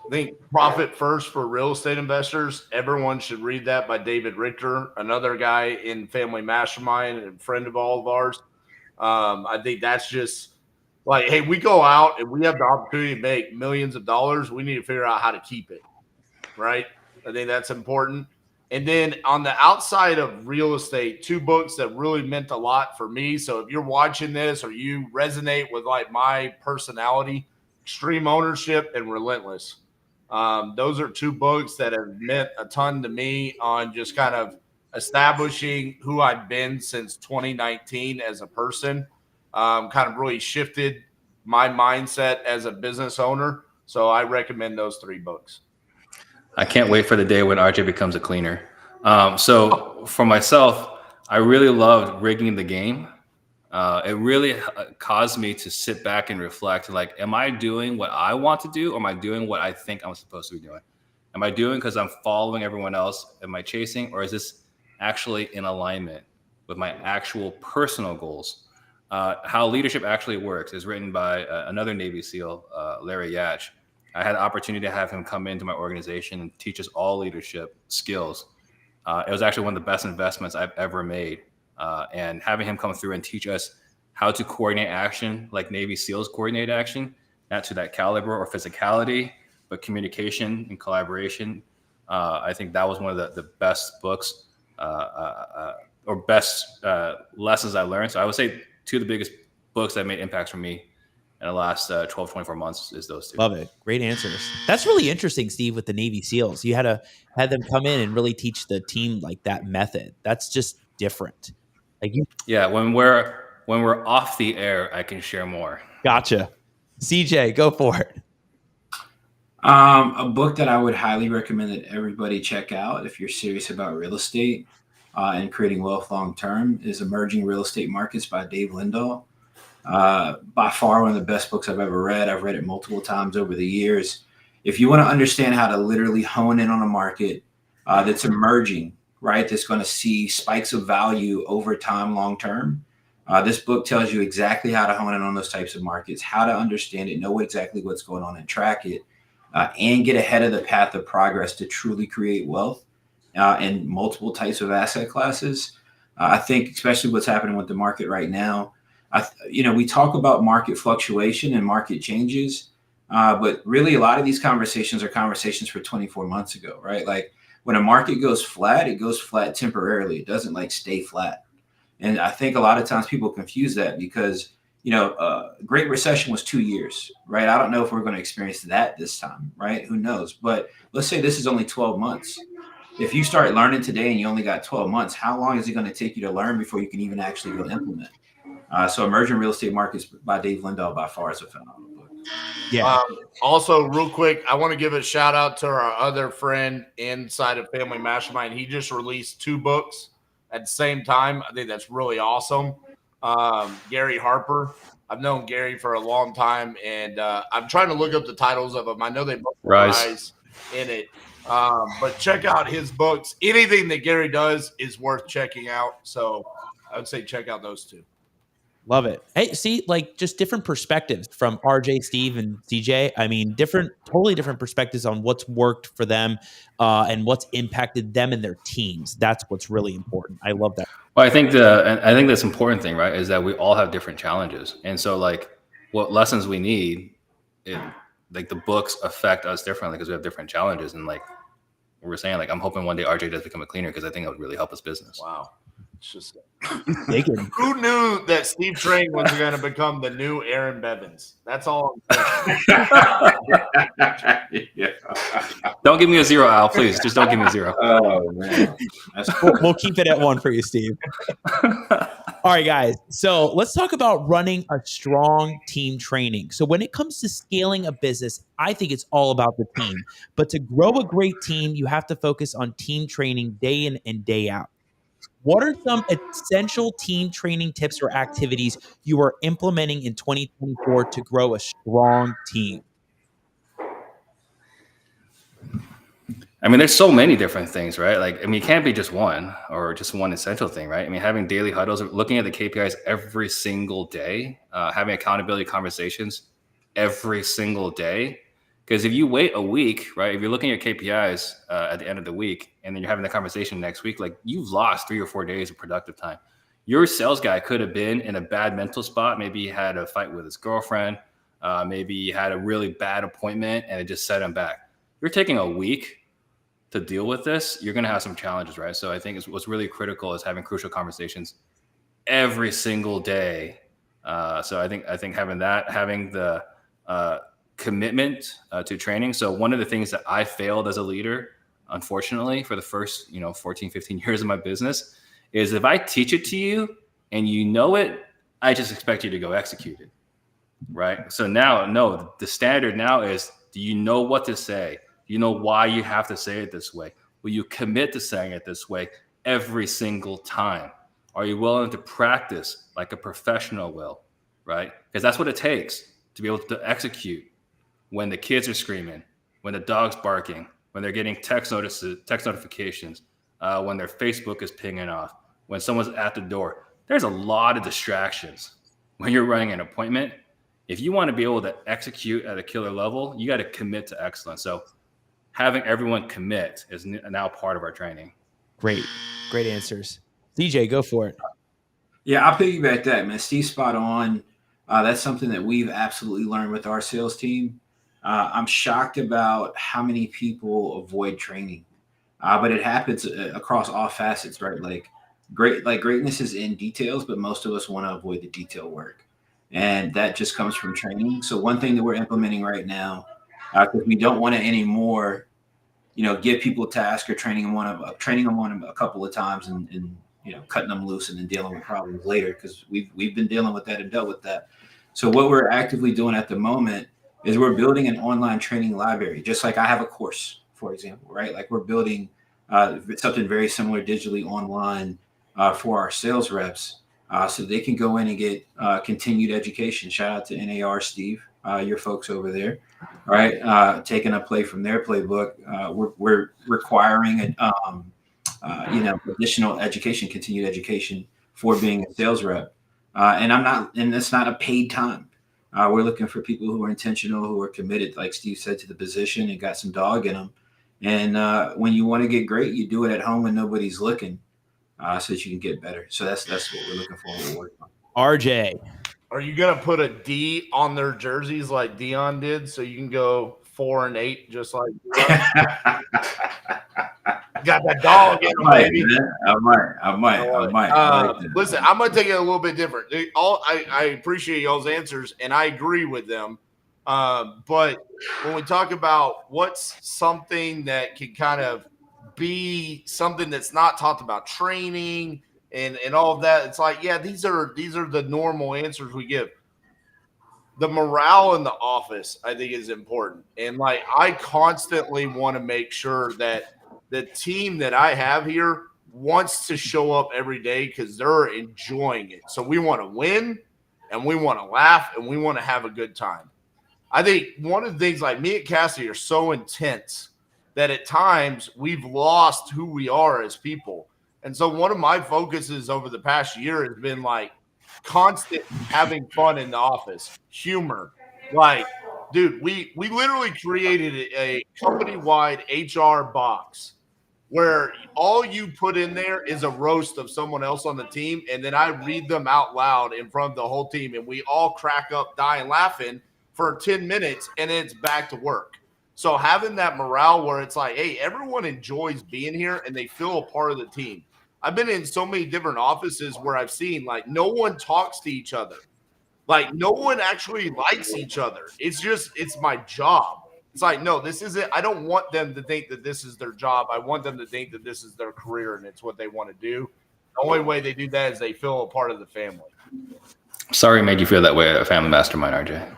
I think Profit First for Real Estate Investors. Everyone should read that by David Richter, another guy in Family Mastermind and friend of all of ours. I think that's just like, hey, we go out and we have the opportunity to make millions of dollars. We need to figure out how to keep it, right? I think that's important. And then on the outside of real estate, 2 books that really meant a lot for me. So if you're watching this or you resonate with like my personality, Extreme Ownership and Relentless. Those are 2 books that have meant a ton to me on just kind of establishing who I've been since 2019 as a person. Kind of really shifted my mindset as a business owner. So I recommend those 3 books. I can't wait for the day when RJ becomes a cleaner. So for myself, I really loved Rigging the Game. It really caused me to sit back and reflect, like, am I doing what I want to do, or am I doing what I think I'm supposed to be doing? Am I doing because I'm following everyone else? Am I chasing, or is this actually in alignment with my actual personal goals? How Leadership Actually Works is written by another Navy SEAL, Larry Yatch. I had the opportunity to have him come into my organization and teach us all leadership skills. It was actually one of the best investments I've ever made. And having him come through and teach us how to coordinate action like Navy SEALs coordinate action, not to that caliber or physicality, but communication and collaboration. I think that was one of the best books or best lessons I learned. So I would say 2 of the biggest books that made impacts for me in the last 12, 24 months is those 2. Love it. Great answers. That's really interesting, Steve, with the Navy SEALs. You had them come in and really teach the team like that method. That's just different. Yeah, when we're off the air, I can share more. Gotcha. CJ, go for it. A book that I would highly recommend that everybody check out if you're serious about real estate and creating wealth long term is Emerging Real Estate Markets by Dave Lindahl. By far one of the best books I've ever read. I've read it multiple times over the years. If you want to understand how to literally hone in on a market that's emerging, right, that's going to see spikes of value over time, long term, this book tells you exactly how to hone in on those types of markets, how to understand it, know exactly what's going on and track it, and get ahead of the path of progress to truly create wealth in multiple types of asset classes. I think especially what's happening with the market right now, we talk about market fluctuation and market changes, but really a lot of these conversations are conversations for 24 months ago, right? Like when a market goes flat, it goes flat temporarily. It doesn't like stay flat. And I think a lot of times people confuse that because, Great Recession was 2 years, right? I don't know if we're going to experience that this time, right? Who knows? But let's say this is only 12 months. If you start learning today and you only got 12 months, how long is it going to take you to learn before you can even actually go implement? So Emerging Real Estate Markets by Dave Lindahl by far is a phenomenal book. Yeah. Also, real quick, I want to give a shout out to our other friend inside of Family Mastermind. He just released 2 books at the same time. I think that's really awesome. Gary Harper. I've known Gary for a long time, and I'm trying to look up the titles of them. I know they both rise in it. But check out his books. Anything that Gary does is worth checking out. So I would say check out those 2. Love it. Hey, see, like just different perspectives from RJ, Steve, and CJ. I mean, totally different perspectives on what's worked for them and what's impacted them and their teams. That's what's really important. I love that. Well, I think that's important thing, right, is that we all have different challenges. And so like what lessons we need, like the books affect us differently because we have different challenges. And like we were saying, like I'm hoping one day RJ does become a cleaner because I think it would really help his business. Wow. It's just who knew that Steve Trang was going to become the new Aaron Bevins? That's all I'm saying. Don't give me a 0, Al, please. Just don't give me a 0. Oh man, we'll keep it at 1 for you, Steve. All right, guys. So let's talk about running a strong team training. So when it comes to scaling a business, I think it's all about the team. But to grow a great team, you have to focus on team training day in and day out. What are some essential team training tips or activities you are implementing in 2024 to grow a strong team? I mean, there's so many different things, right? Like, I mean, it can't be just one or just one essential thing, right? I mean, having daily huddles, looking at the KPIs every single day, having accountability conversations every single day. Because if you wait a week, right, if you're looking at your KPIs at the end of the week and then you're having the conversation next week, like you've lost 3 or 4 days of productive time. Your sales guy could have been in a bad mental spot. Maybe he had a fight with his girlfriend. Maybe he had a really bad appointment and it just set him back. You're taking a week to deal with this, you're going to have some challenges, right? So I think what's really critical is having crucial conversations every single day. So I think having the commitment to training. So one of the things that I failed as a leader, unfortunately, for the first 14, 15 years of my business, is if I teach it to you and you know it, I just expect you to go execute it, right? So now, no, the standard now is, do you know what to say? Do you know why you have to say it this way? Will you commit to saying it this way every single time? Are you willing to practice like a professional will, right? Because that's what it takes to be able to execute when the kids are screaming, when the dog's barking, when they're getting text notifications, when their Facebook is pinging off, when someone's at the door. There's a lot of distractions when you're running an appointment. If you want to be able to execute at a killer level, you got to commit to excellence. So having everyone commit is now part of our training. Great answers. DJ, go for it. Yeah, I'll piggyback that, man. Steve's spot on. That's something that we've absolutely learned with our sales team. I'm shocked about how many people avoid training, but it happens across all facets, right? Like greatness is in details, but most of us want to avoid the detail work, and that just comes from training. So one thing that we're implementing right now, because we don't want to anymore, give people tasks or training them on a couple of times and cutting them loose and then dealing with problems later, because we've been dealing with that and dealt with that. So what we're actively doing at the moment is we're building an online training library, just like I have a course, for example, right? Like we're building something very similar digitally online for our sales reps, so they can go in and get continued education. Shout out to NAR, Steve, your folks over there, right? Taking a play from their playbook. We're requiring additional education, continued education for being a sales rep. And it's not a paid time. We're looking for people who are intentional, who are committed, like Steve said, to the position and got some dog in them. And when you want to get great, you do it at home when nobody's looking, so that you can get better. So that's what we're looking for. We're working on. RJ, are you gonna put a D on their jerseys like Dion did, so you can go 4-8 just like got that dog in them, baby? I might. Listen, I'm gonna take it a little bit different. I appreciate y'all's answers and I agree with them. But when we talk about what's something that can kind of be something that's not talked about, training and all of that, it's like, yeah, these are the normal answers we give. The morale in the office, I think, is important. And like, I constantly want to make sure that the team that I have here wants to show up every day because they're enjoying it. So we want to win and we want to laugh and we want to have a good time. I think one of the things, like me and Cassie are so intense that at times we've lost who we are as people. And so one of my focuses over the past year has been like constant having fun in the office, humor. Like, dude, we literally created a company-wide HR box where all you put in there is a roast of someone else on the team, and then I read them out loud in front of the whole team, and we all crack up, dying laughing for 10 minutes, and then it's back to work. So having that morale where it's like, hey, everyone enjoys being here, and they feel a part of the team. I've been in so many different offices where I've seen, like, no one talks to each other. Like, no one actually likes each other. It's my job. It's like, no, this isn't. I don't want them to think that this is their job. I want them to think that this is their career and it's what they want to do. The only way they do that is they feel a part of the family. Sorry, made you feel that way at a family mastermind, RJ.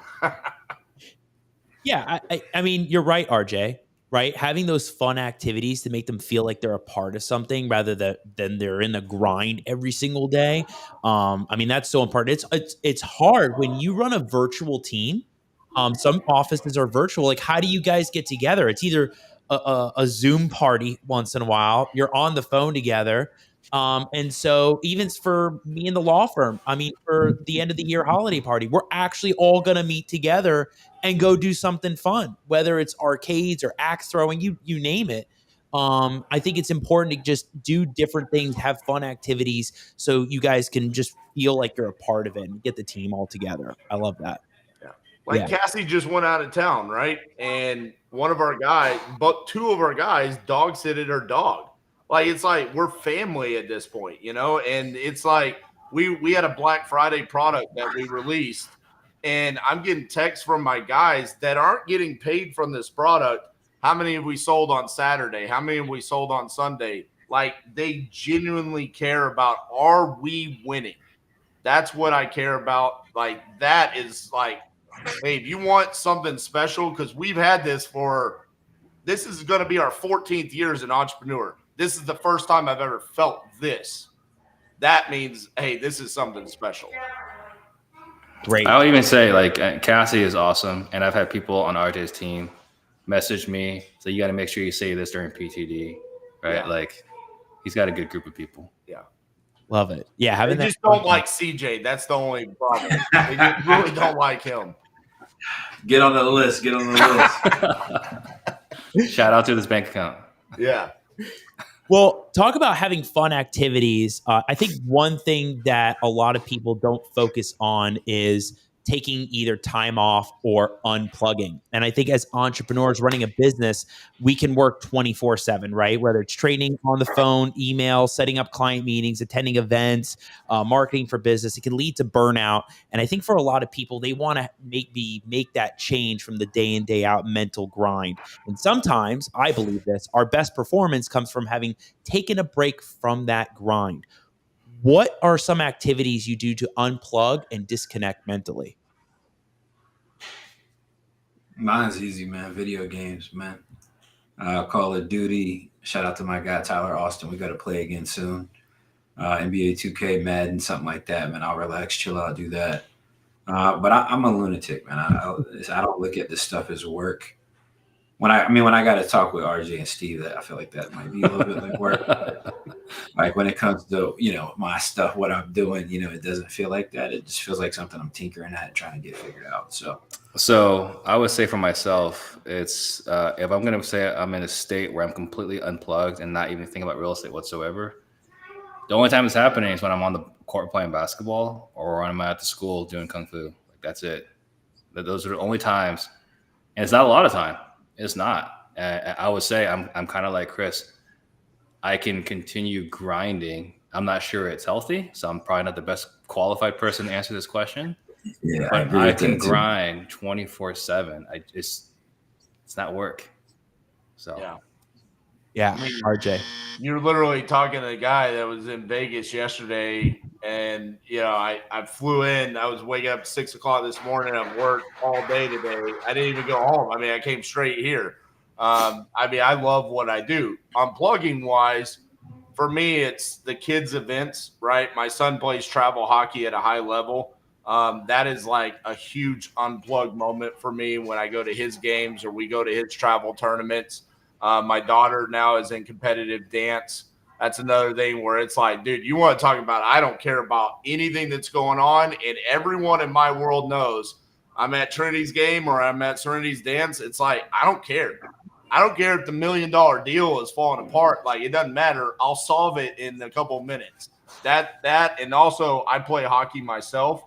Yeah, I mean, you're right, RJ. Right, having those fun activities to make them feel like they're a part of something rather than they're in the grind every single day. I mean, that's so important. It's hard when you run a virtual team. Some offices are virtual. Like, how do you guys get together? It's either a Zoom party once in a while. You're on the phone together. And so even for me in the law firm, I mean, for the end of the year holiday party, we're actually all going to meet together and go do something fun, whether it's arcades or axe throwing, you name it. I think it's important to just do different things, have fun activities so you guys can just feel like you're a part of it and get the team all together. I love that. Yeah. Like Yeah. Cassie just went out of town, right? And one of our guys, but two of our guys dog sitted her dog. Like, it's like we're family at this point, you know? And it's like we had a Black Friday product that we released, and I'm getting texts from my guys that aren't getting paid from this product. How many have we sold on Saturday? How many have we sold on Sunday? Like, they genuinely care about, are we winning? That's what I care about. Like, that is like, hey, if you want something special, because we've had this this is going to be our 14th year as an entrepreneur. This is the first time I've ever felt this. That means, hey, this is something special. Great. I'll even say, like, Cassie is awesome. And I've had people on RJ's team message me. So you got to make sure you say this during PTD, right? Yeah. Like, he's got a good group of people. Yeah. Love it. Yeah. Having They that just don't like CJ. That's the only problem. They just really don't like him. Get on the list. Get on the list. Shout out to this bank account. Yeah. Well, talk about having fun activities. I think one thing that a lot of people don't focus on is taking either time off or unplugging. And I think as entrepreneurs running a business, we can work 24/7, right? Whether it's training on the phone, email, setting up client meetings, attending events, marketing for business, it can lead to burnout. And I think for a lot of people, they want to make that change from the day in, day out mental grind. And sometimes, I believe this, our best performance comes from having taken a break from that grind. What are some activities you do to unplug and disconnect mentally? Mine's easy, man. Video games, man. Call of Duty. Shout out to my guy, Tyler Austin. We got to play again soon. NBA 2K, Madden, something like that, man. I'll relax, chill out, do that. But I'm a lunatic, man. I don't look at this stuff as work. When I got to talk with RJ and Steve, that I feel like that might be a little bit like work. Like when it comes to, my stuff, what I'm doing, it doesn't feel like that. It just feels like something I'm tinkering at, trying to get figured out. So I would say for myself, it's if I'm going to say I'm in a state where I'm completely unplugged and not even thinking about real estate whatsoever, the only time it's happening is when I'm on the court playing basketball or when I'm at the school doing Kung Fu. Like, that's it. Those are the only times. And it's not a lot of time. It's not. I would say I'm kind of like Chris. I can continue grinding. I'm not sure it's healthy, so I'm probably not the best qualified person to answer this question. Yeah, but I can grind 24/7. It's not work. So yeah, RJ. You're literally talking to a guy that was in Vegas yesterday, and I flew in. I was waking up at 6 o'clock this morning. I've worked all day today. I didn't even go home. I came straight here. I love what I do. Unplugging wise, for me, it's the kids' events, right? My son plays travel hockey at a high level. That is like a huge unplug moment for me when I go to his games or we go to his travel tournaments. My daughter now is in competitive dance. That's another thing where it's like, dude, you want to talk about, I don't care about anything that's going on. And everyone in my world knows I'm at Trinity's game or I'm at Serenity's dance. It's like, I don't care. I don't care if the $1 million deal is falling apart. Like, it doesn't matter. I'll solve it in a couple of minutes. That, and also I play hockey myself.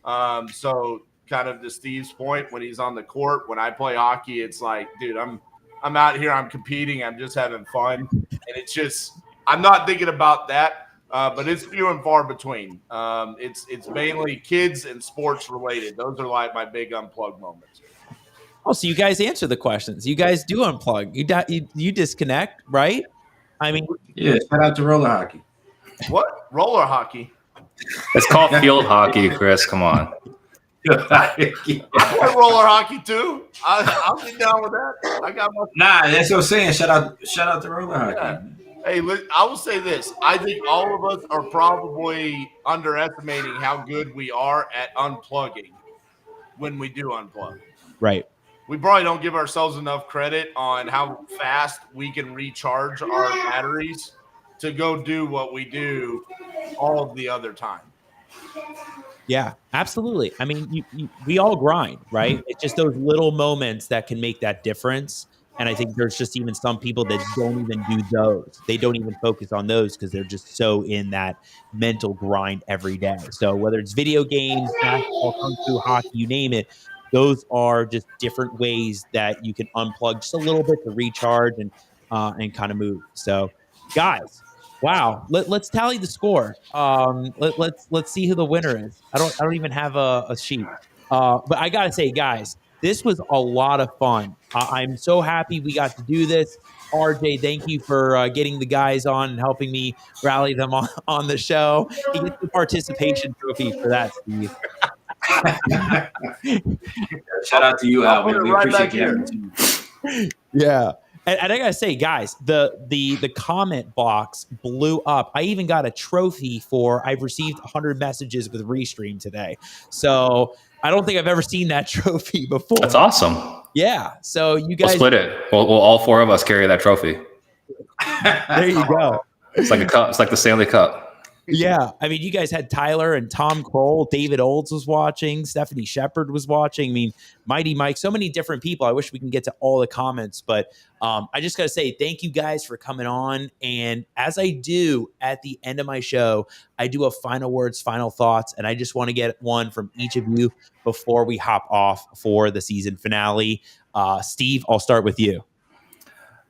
So kind of to Steve's point, when he's on the court, when I play hockey, it's like, dude, I'm out here, I'm competing, I'm just having fun. And it's just, I'm not thinking about that, but it's few and far between. It's mainly kids and sports related. Those are like my big unplug moments. Oh, so you guys answer the questions. You guys do unplug. You disconnect, right? Yeah, shout out to roller hockey. What? Roller hockey? It's called field hockey, Chris. Come on. I play roller hockey too. I'll get down with that. I got my. Nah, that's what I'm saying. Shout out to roller hockey. Yeah. Hey, I will say this. I think all of us are probably underestimating how good we are at unplugging when we do unplug. Right. We probably don't give ourselves enough credit on how fast we can recharge our batteries to go do what we do all of the other time. Yeah, absolutely. We all grind, right? It's just those little moments that can make that difference. And I think there's just even some people that don't even do those. They don't even focus on those because they're just so in that mental grind every day. So whether it's video games, basketball, kung fu, hockey, you name it, those are just different ways that you can unplug just a little bit to recharge and kind of move. So, guys, wow, let's tally the score. Let's see who the winner is. I don't even have a sheet. But I gotta say, guys, this was a lot of fun. I'm so happy we got to do this. RJ, thank you for getting the guys on and helping me rally them on the show. He gets the participation trophy for that, Steve. Shout out to you, I'll Al. put Man. it We right appreciate back you. here. Yeah. And I gotta say, guys, the comment box blew up. I even got a trophy for I've received 100 messages with Restream today. So I don't think I've ever seen that trophy before. That's awesome. Yeah. So you We'll guys, split it. We'll all four of us carry that trophy. there you go. It's like a cup. It's like the Stanley Cup. Yeah. I mean, you guys had Tyler and Tom Kroll, David Olds was watching, Stephanie Shepard was watching. I mean, Mighty Mike, so many different people. I wish we can get to all the comments, but I just got to say thank you guys for coming on. And as I do at the end of my show, I do a final words, final thoughts, and I just want to get one from each of you before we hop off for the season finale. Steve, I'll start with you.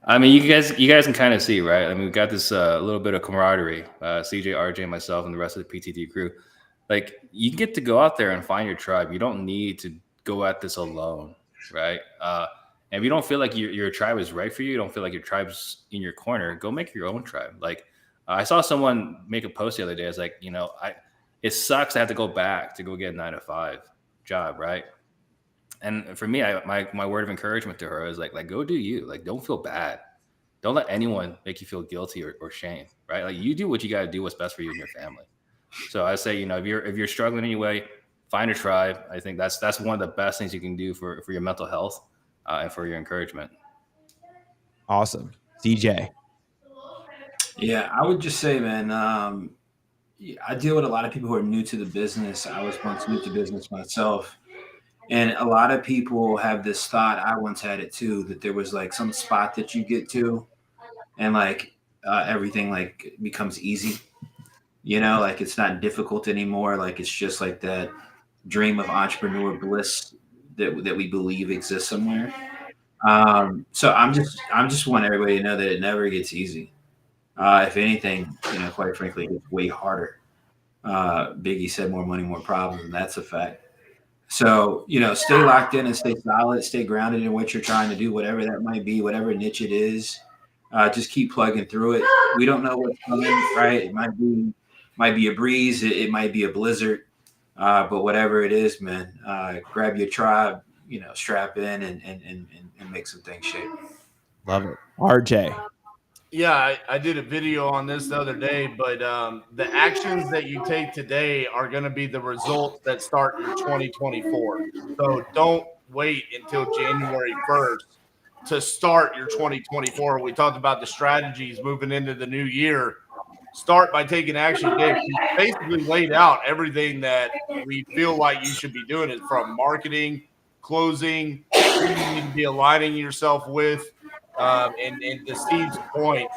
I mean, you guys can kind of see, right? I mean, we've got this little bit of camaraderie, CJ, RJ, myself, and the rest of the PTT crew. Like, you get to go out there and find your tribe. You don't need to go at this alone, right? And if you don't feel like your tribe is right for you, you don't feel like your tribe's in your corner, go make your own tribe. Like, I saw someone make a post the other day. I was like, it sucks to have to go back to go get a 9-to-5 job, right? And for me, my word of encouragement to her is like go do you. Like, don't feel bad. Don't let anyone make you feel guilty or shame, right? Like, you do what you got to do, what's best for you and your family. So I say, if you're struggling in any way, find a tribe. I think that's one of the best things you can do for your mental health and for your encouragement. Awesome. CJ. Yeah, I would just say, man, I deal with a lot of people who are new to the business. I was once new to business myself. And a lot of people have this thought, I once had it too, that there was like some spot that you get to and like everything like becomes easy, like it's not difficult anymore. Like it's just like that dream of entrepreneur bliss that we believe exists somewhere. So I'm just want everybody to know that it never gets easy. If anything, quite frankly, it gets way harder. Biggie said more money, more problems, and that's a fact. So, stay locked in and stay solid, stay grounded in what you're trying to do, whatever that might be, whatever niche it is. Just keep plugging through it. We don't know what's coming, right? It might be a breeze. It might be a blizzard. But whatever it is, man, grab your tribe, strap in and make some things shape. Love it. RJ. Yeah, I did a video on this the other day, but the actions that you take today are going to be the results that start your 2024. So don't wait until January 1st to start your 2024. We talked about the strategies moving into the new year. Start by taking action today. We basically laid out everything that we feel like you should be doing, it from marketing, closing, who you need to be aligning yourself with. And to Steve's point,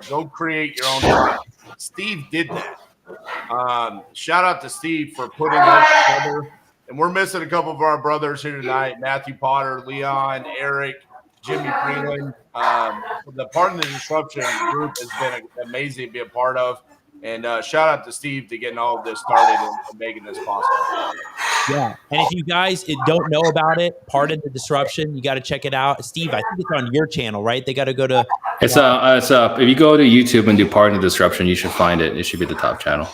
go create your own tribe. Steve did that. Shout out to Steve for putting that together. And we're missing a couple of our brothers here tonight: Matthew Potter, Leon, Eric, Jimmy Freeland. The Part of the Disruption group has been amazing to be a part of. And shout out to Steve to getting all of this started and making this possible. Yeah. And if you guys don't know about it, Part of the Disruption, you got to check it out. Steve, I think it's on your channel, right? They got to go to. It's up. If you go to YouTube and do Part of the Disruption, you should find it. It should be the top channel.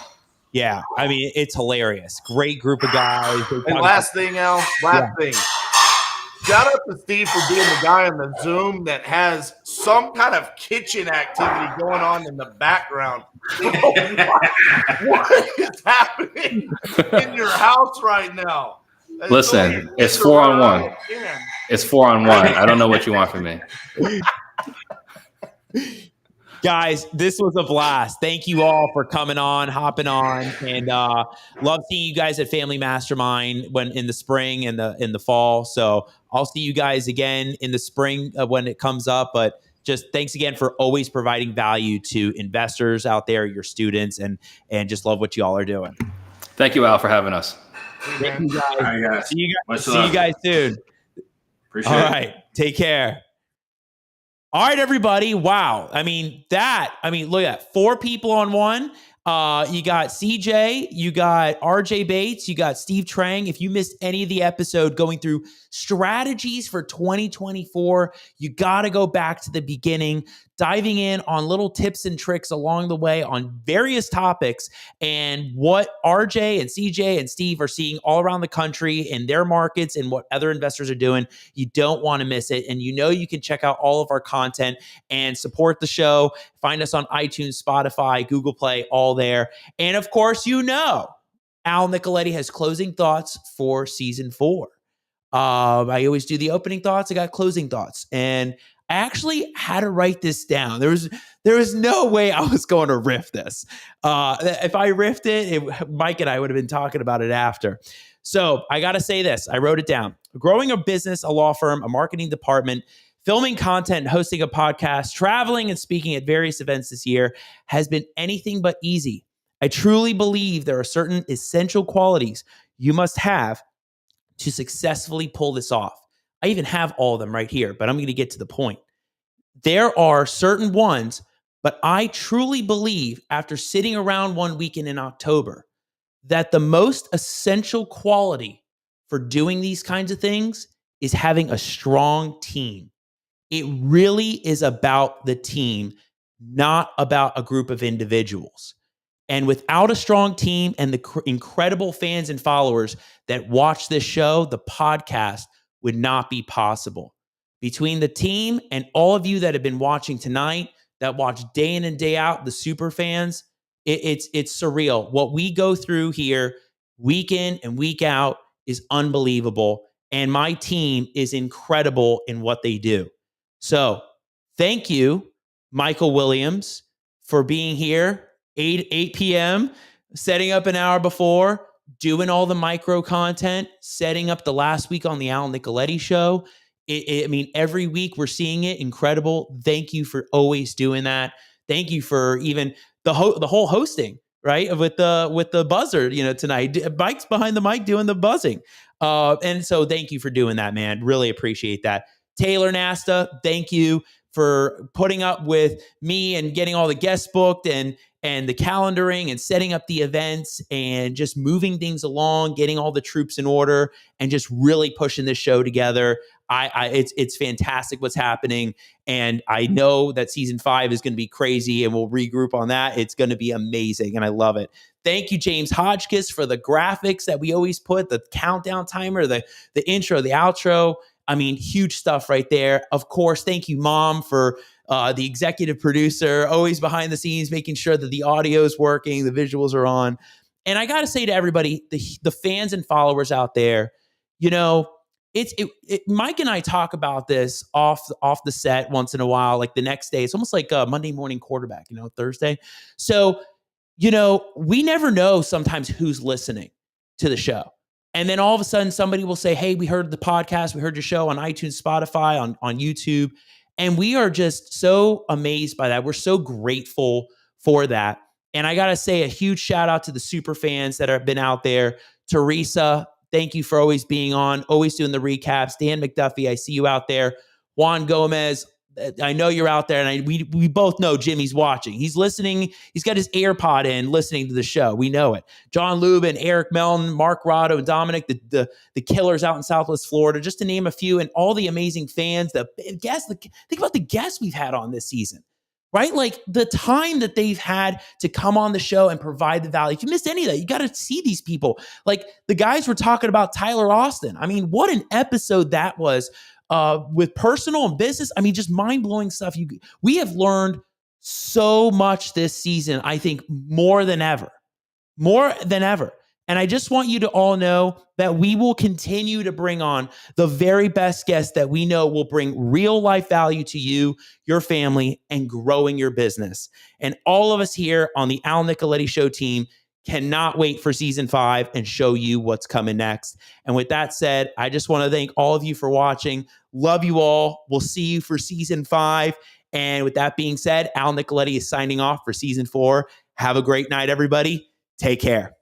Yeah. I mean, it's hilarious. Great group of guys. And last thing. Shout out to Steve for being the guy on the Zoom that has some kind of kitchen activity going on in the background. What is happening in your house right now? Listen, it's 4-on-1. It's 4-on-1. I don't know what you want from me. Guys, this was a blast. Thank you all for coming on, hopping on, and love seeing you guys at Family Mastermind in the spring and in the fall. So I'll see you guys again in the spring when it comes up. But just thanks again for always providing value to investors out there, your students, and just love what you all are doing. Thank you, Al, for having us. Thank you All guys. right, guys. Much See love. you guys soon. Appreciate All it. right. Take care. All right, everybody. Wow. I mean, look at that. 4 people on one. You got CJ, you got RJ Bates, you got Steve Trang. If you missed any of the episode going through strategies for 2024, you got to go back to the beginning, diving in on little tips and tricks along the way on various topics and what RJ and CJ and Steve are seeing all around the country in their markets and what other investors are doing. You don't want to miss it. And you can check out all of our content and support the show. Find us on iTunes, Spotify, Google Play, all there. And of course, Al Nicoletti has closing thoughts for season 4. I always do the opening thoughts. I got closing thoughts. And I actually had to write this down. There was no way I was going to riff this. If I riffed it, Mike and I would have been talking about it after. So I got to say this. I wrote it down. Growing a business, a law firm, a marketing department, filming content, hosting a podcast, traveling and speaking at various events this year has been anything but easy. I truly believe there are certain essential qualities you must have to successfully pull this off. I even have all of them right here, but I'm going to get to the point. There are certain ones, but I truly believe after sitting around one weekend in October that the most essential quality for doing these kinds of things is having a strong team. It really is about the team, not about a group of individuals. And without a strong team and the incredible fans and followers that watch this show, the podcast would not be possible. Between the team and all of you that have been watching tonight, that watch day in and day out, the super fans, it's surreal. What we go through here week in and week out is unbelievable. And my team is incredible in what they do. So thank you, Michael Williams, for being here, 8 p.m., setting up an hour before, doing all the micro content, setting up the last week on the Al Nicoletti Show. I mean, every week we're seeing it. Incredible. Thank you for always doing that. Thank you for even the whole hosting, right? With the buzzer, tonight. Mike's behind the mic doing the buzzing. And so thank you for doing that, man. Really appreciate that. Taylor Nasta, thank you for putting up with me and getting all the guests booked and the calendaring and setting up the events and just moving things along, getting all the troops in order and just really pushing this show together. It's fantastic what's happening. And I know that season 5 is going to be crazy and we'll regroup on that. It's going to be amazing. And I love it. Thank you, James Hodgkiss, for the graphics that we always put, the countdown timer, the intro, the outro. I mean, huge stuff right there. Of course, thank you, Mom, for the executive producer, always behind the scenes, making sure that the audio is working, the visuals are on. And I got to say to everybody, the fans and followers out there, Mike and I talk about this off the set once in a while, like the next day. It's almost like a Monday morning quarterback, Thursday. So, we never know sometimes who's listening to the show. And then all of a sudden somebody will say, hey, we heard the podcast. We heard your show on iTunes, Spotify, on YouTube. And we are just so amazed by that. We're so grateful for that. And I got to say a huge shout out to the super fans that have been out there. Teresa, thank you for always being on, always doing the recaps. Dan McDuffie, I see you out there. Juan Gomez, I know you're out there, and we both know Jimmy's watching. He's listening. He's got his AirPod in, listening to the show. We know it. John Lubin, Eric Melton, Mark Rotto, and Dominic, the killers out in Southwest Florida, just to name a few, and all the amazing fans, the guests. Think about the guests we've had on this season, right? Like the time that they've had to come on the show and provide the value. If you missed any of that, you got to see these people. Like the guys were talking about Tyler Austin. I mean, what an episode that was. With personal and business, I mean, just mind-blowing stuff. We have learned so much this season, I think more than ever. And I just want you to all know that we will continue to bring on the very best guests that we know will bring real life value to you, your family, and growing your business. And all of us here on the Al Nicoletti Show team cannot wait for season 5 and show you what's coming next. And with that said, I just want to thank all of you for watching. Love you all. We'll see you for season 5. And with that being said, Al Nicoletti is signing off for season 4. Have a great night, everybody. Take care.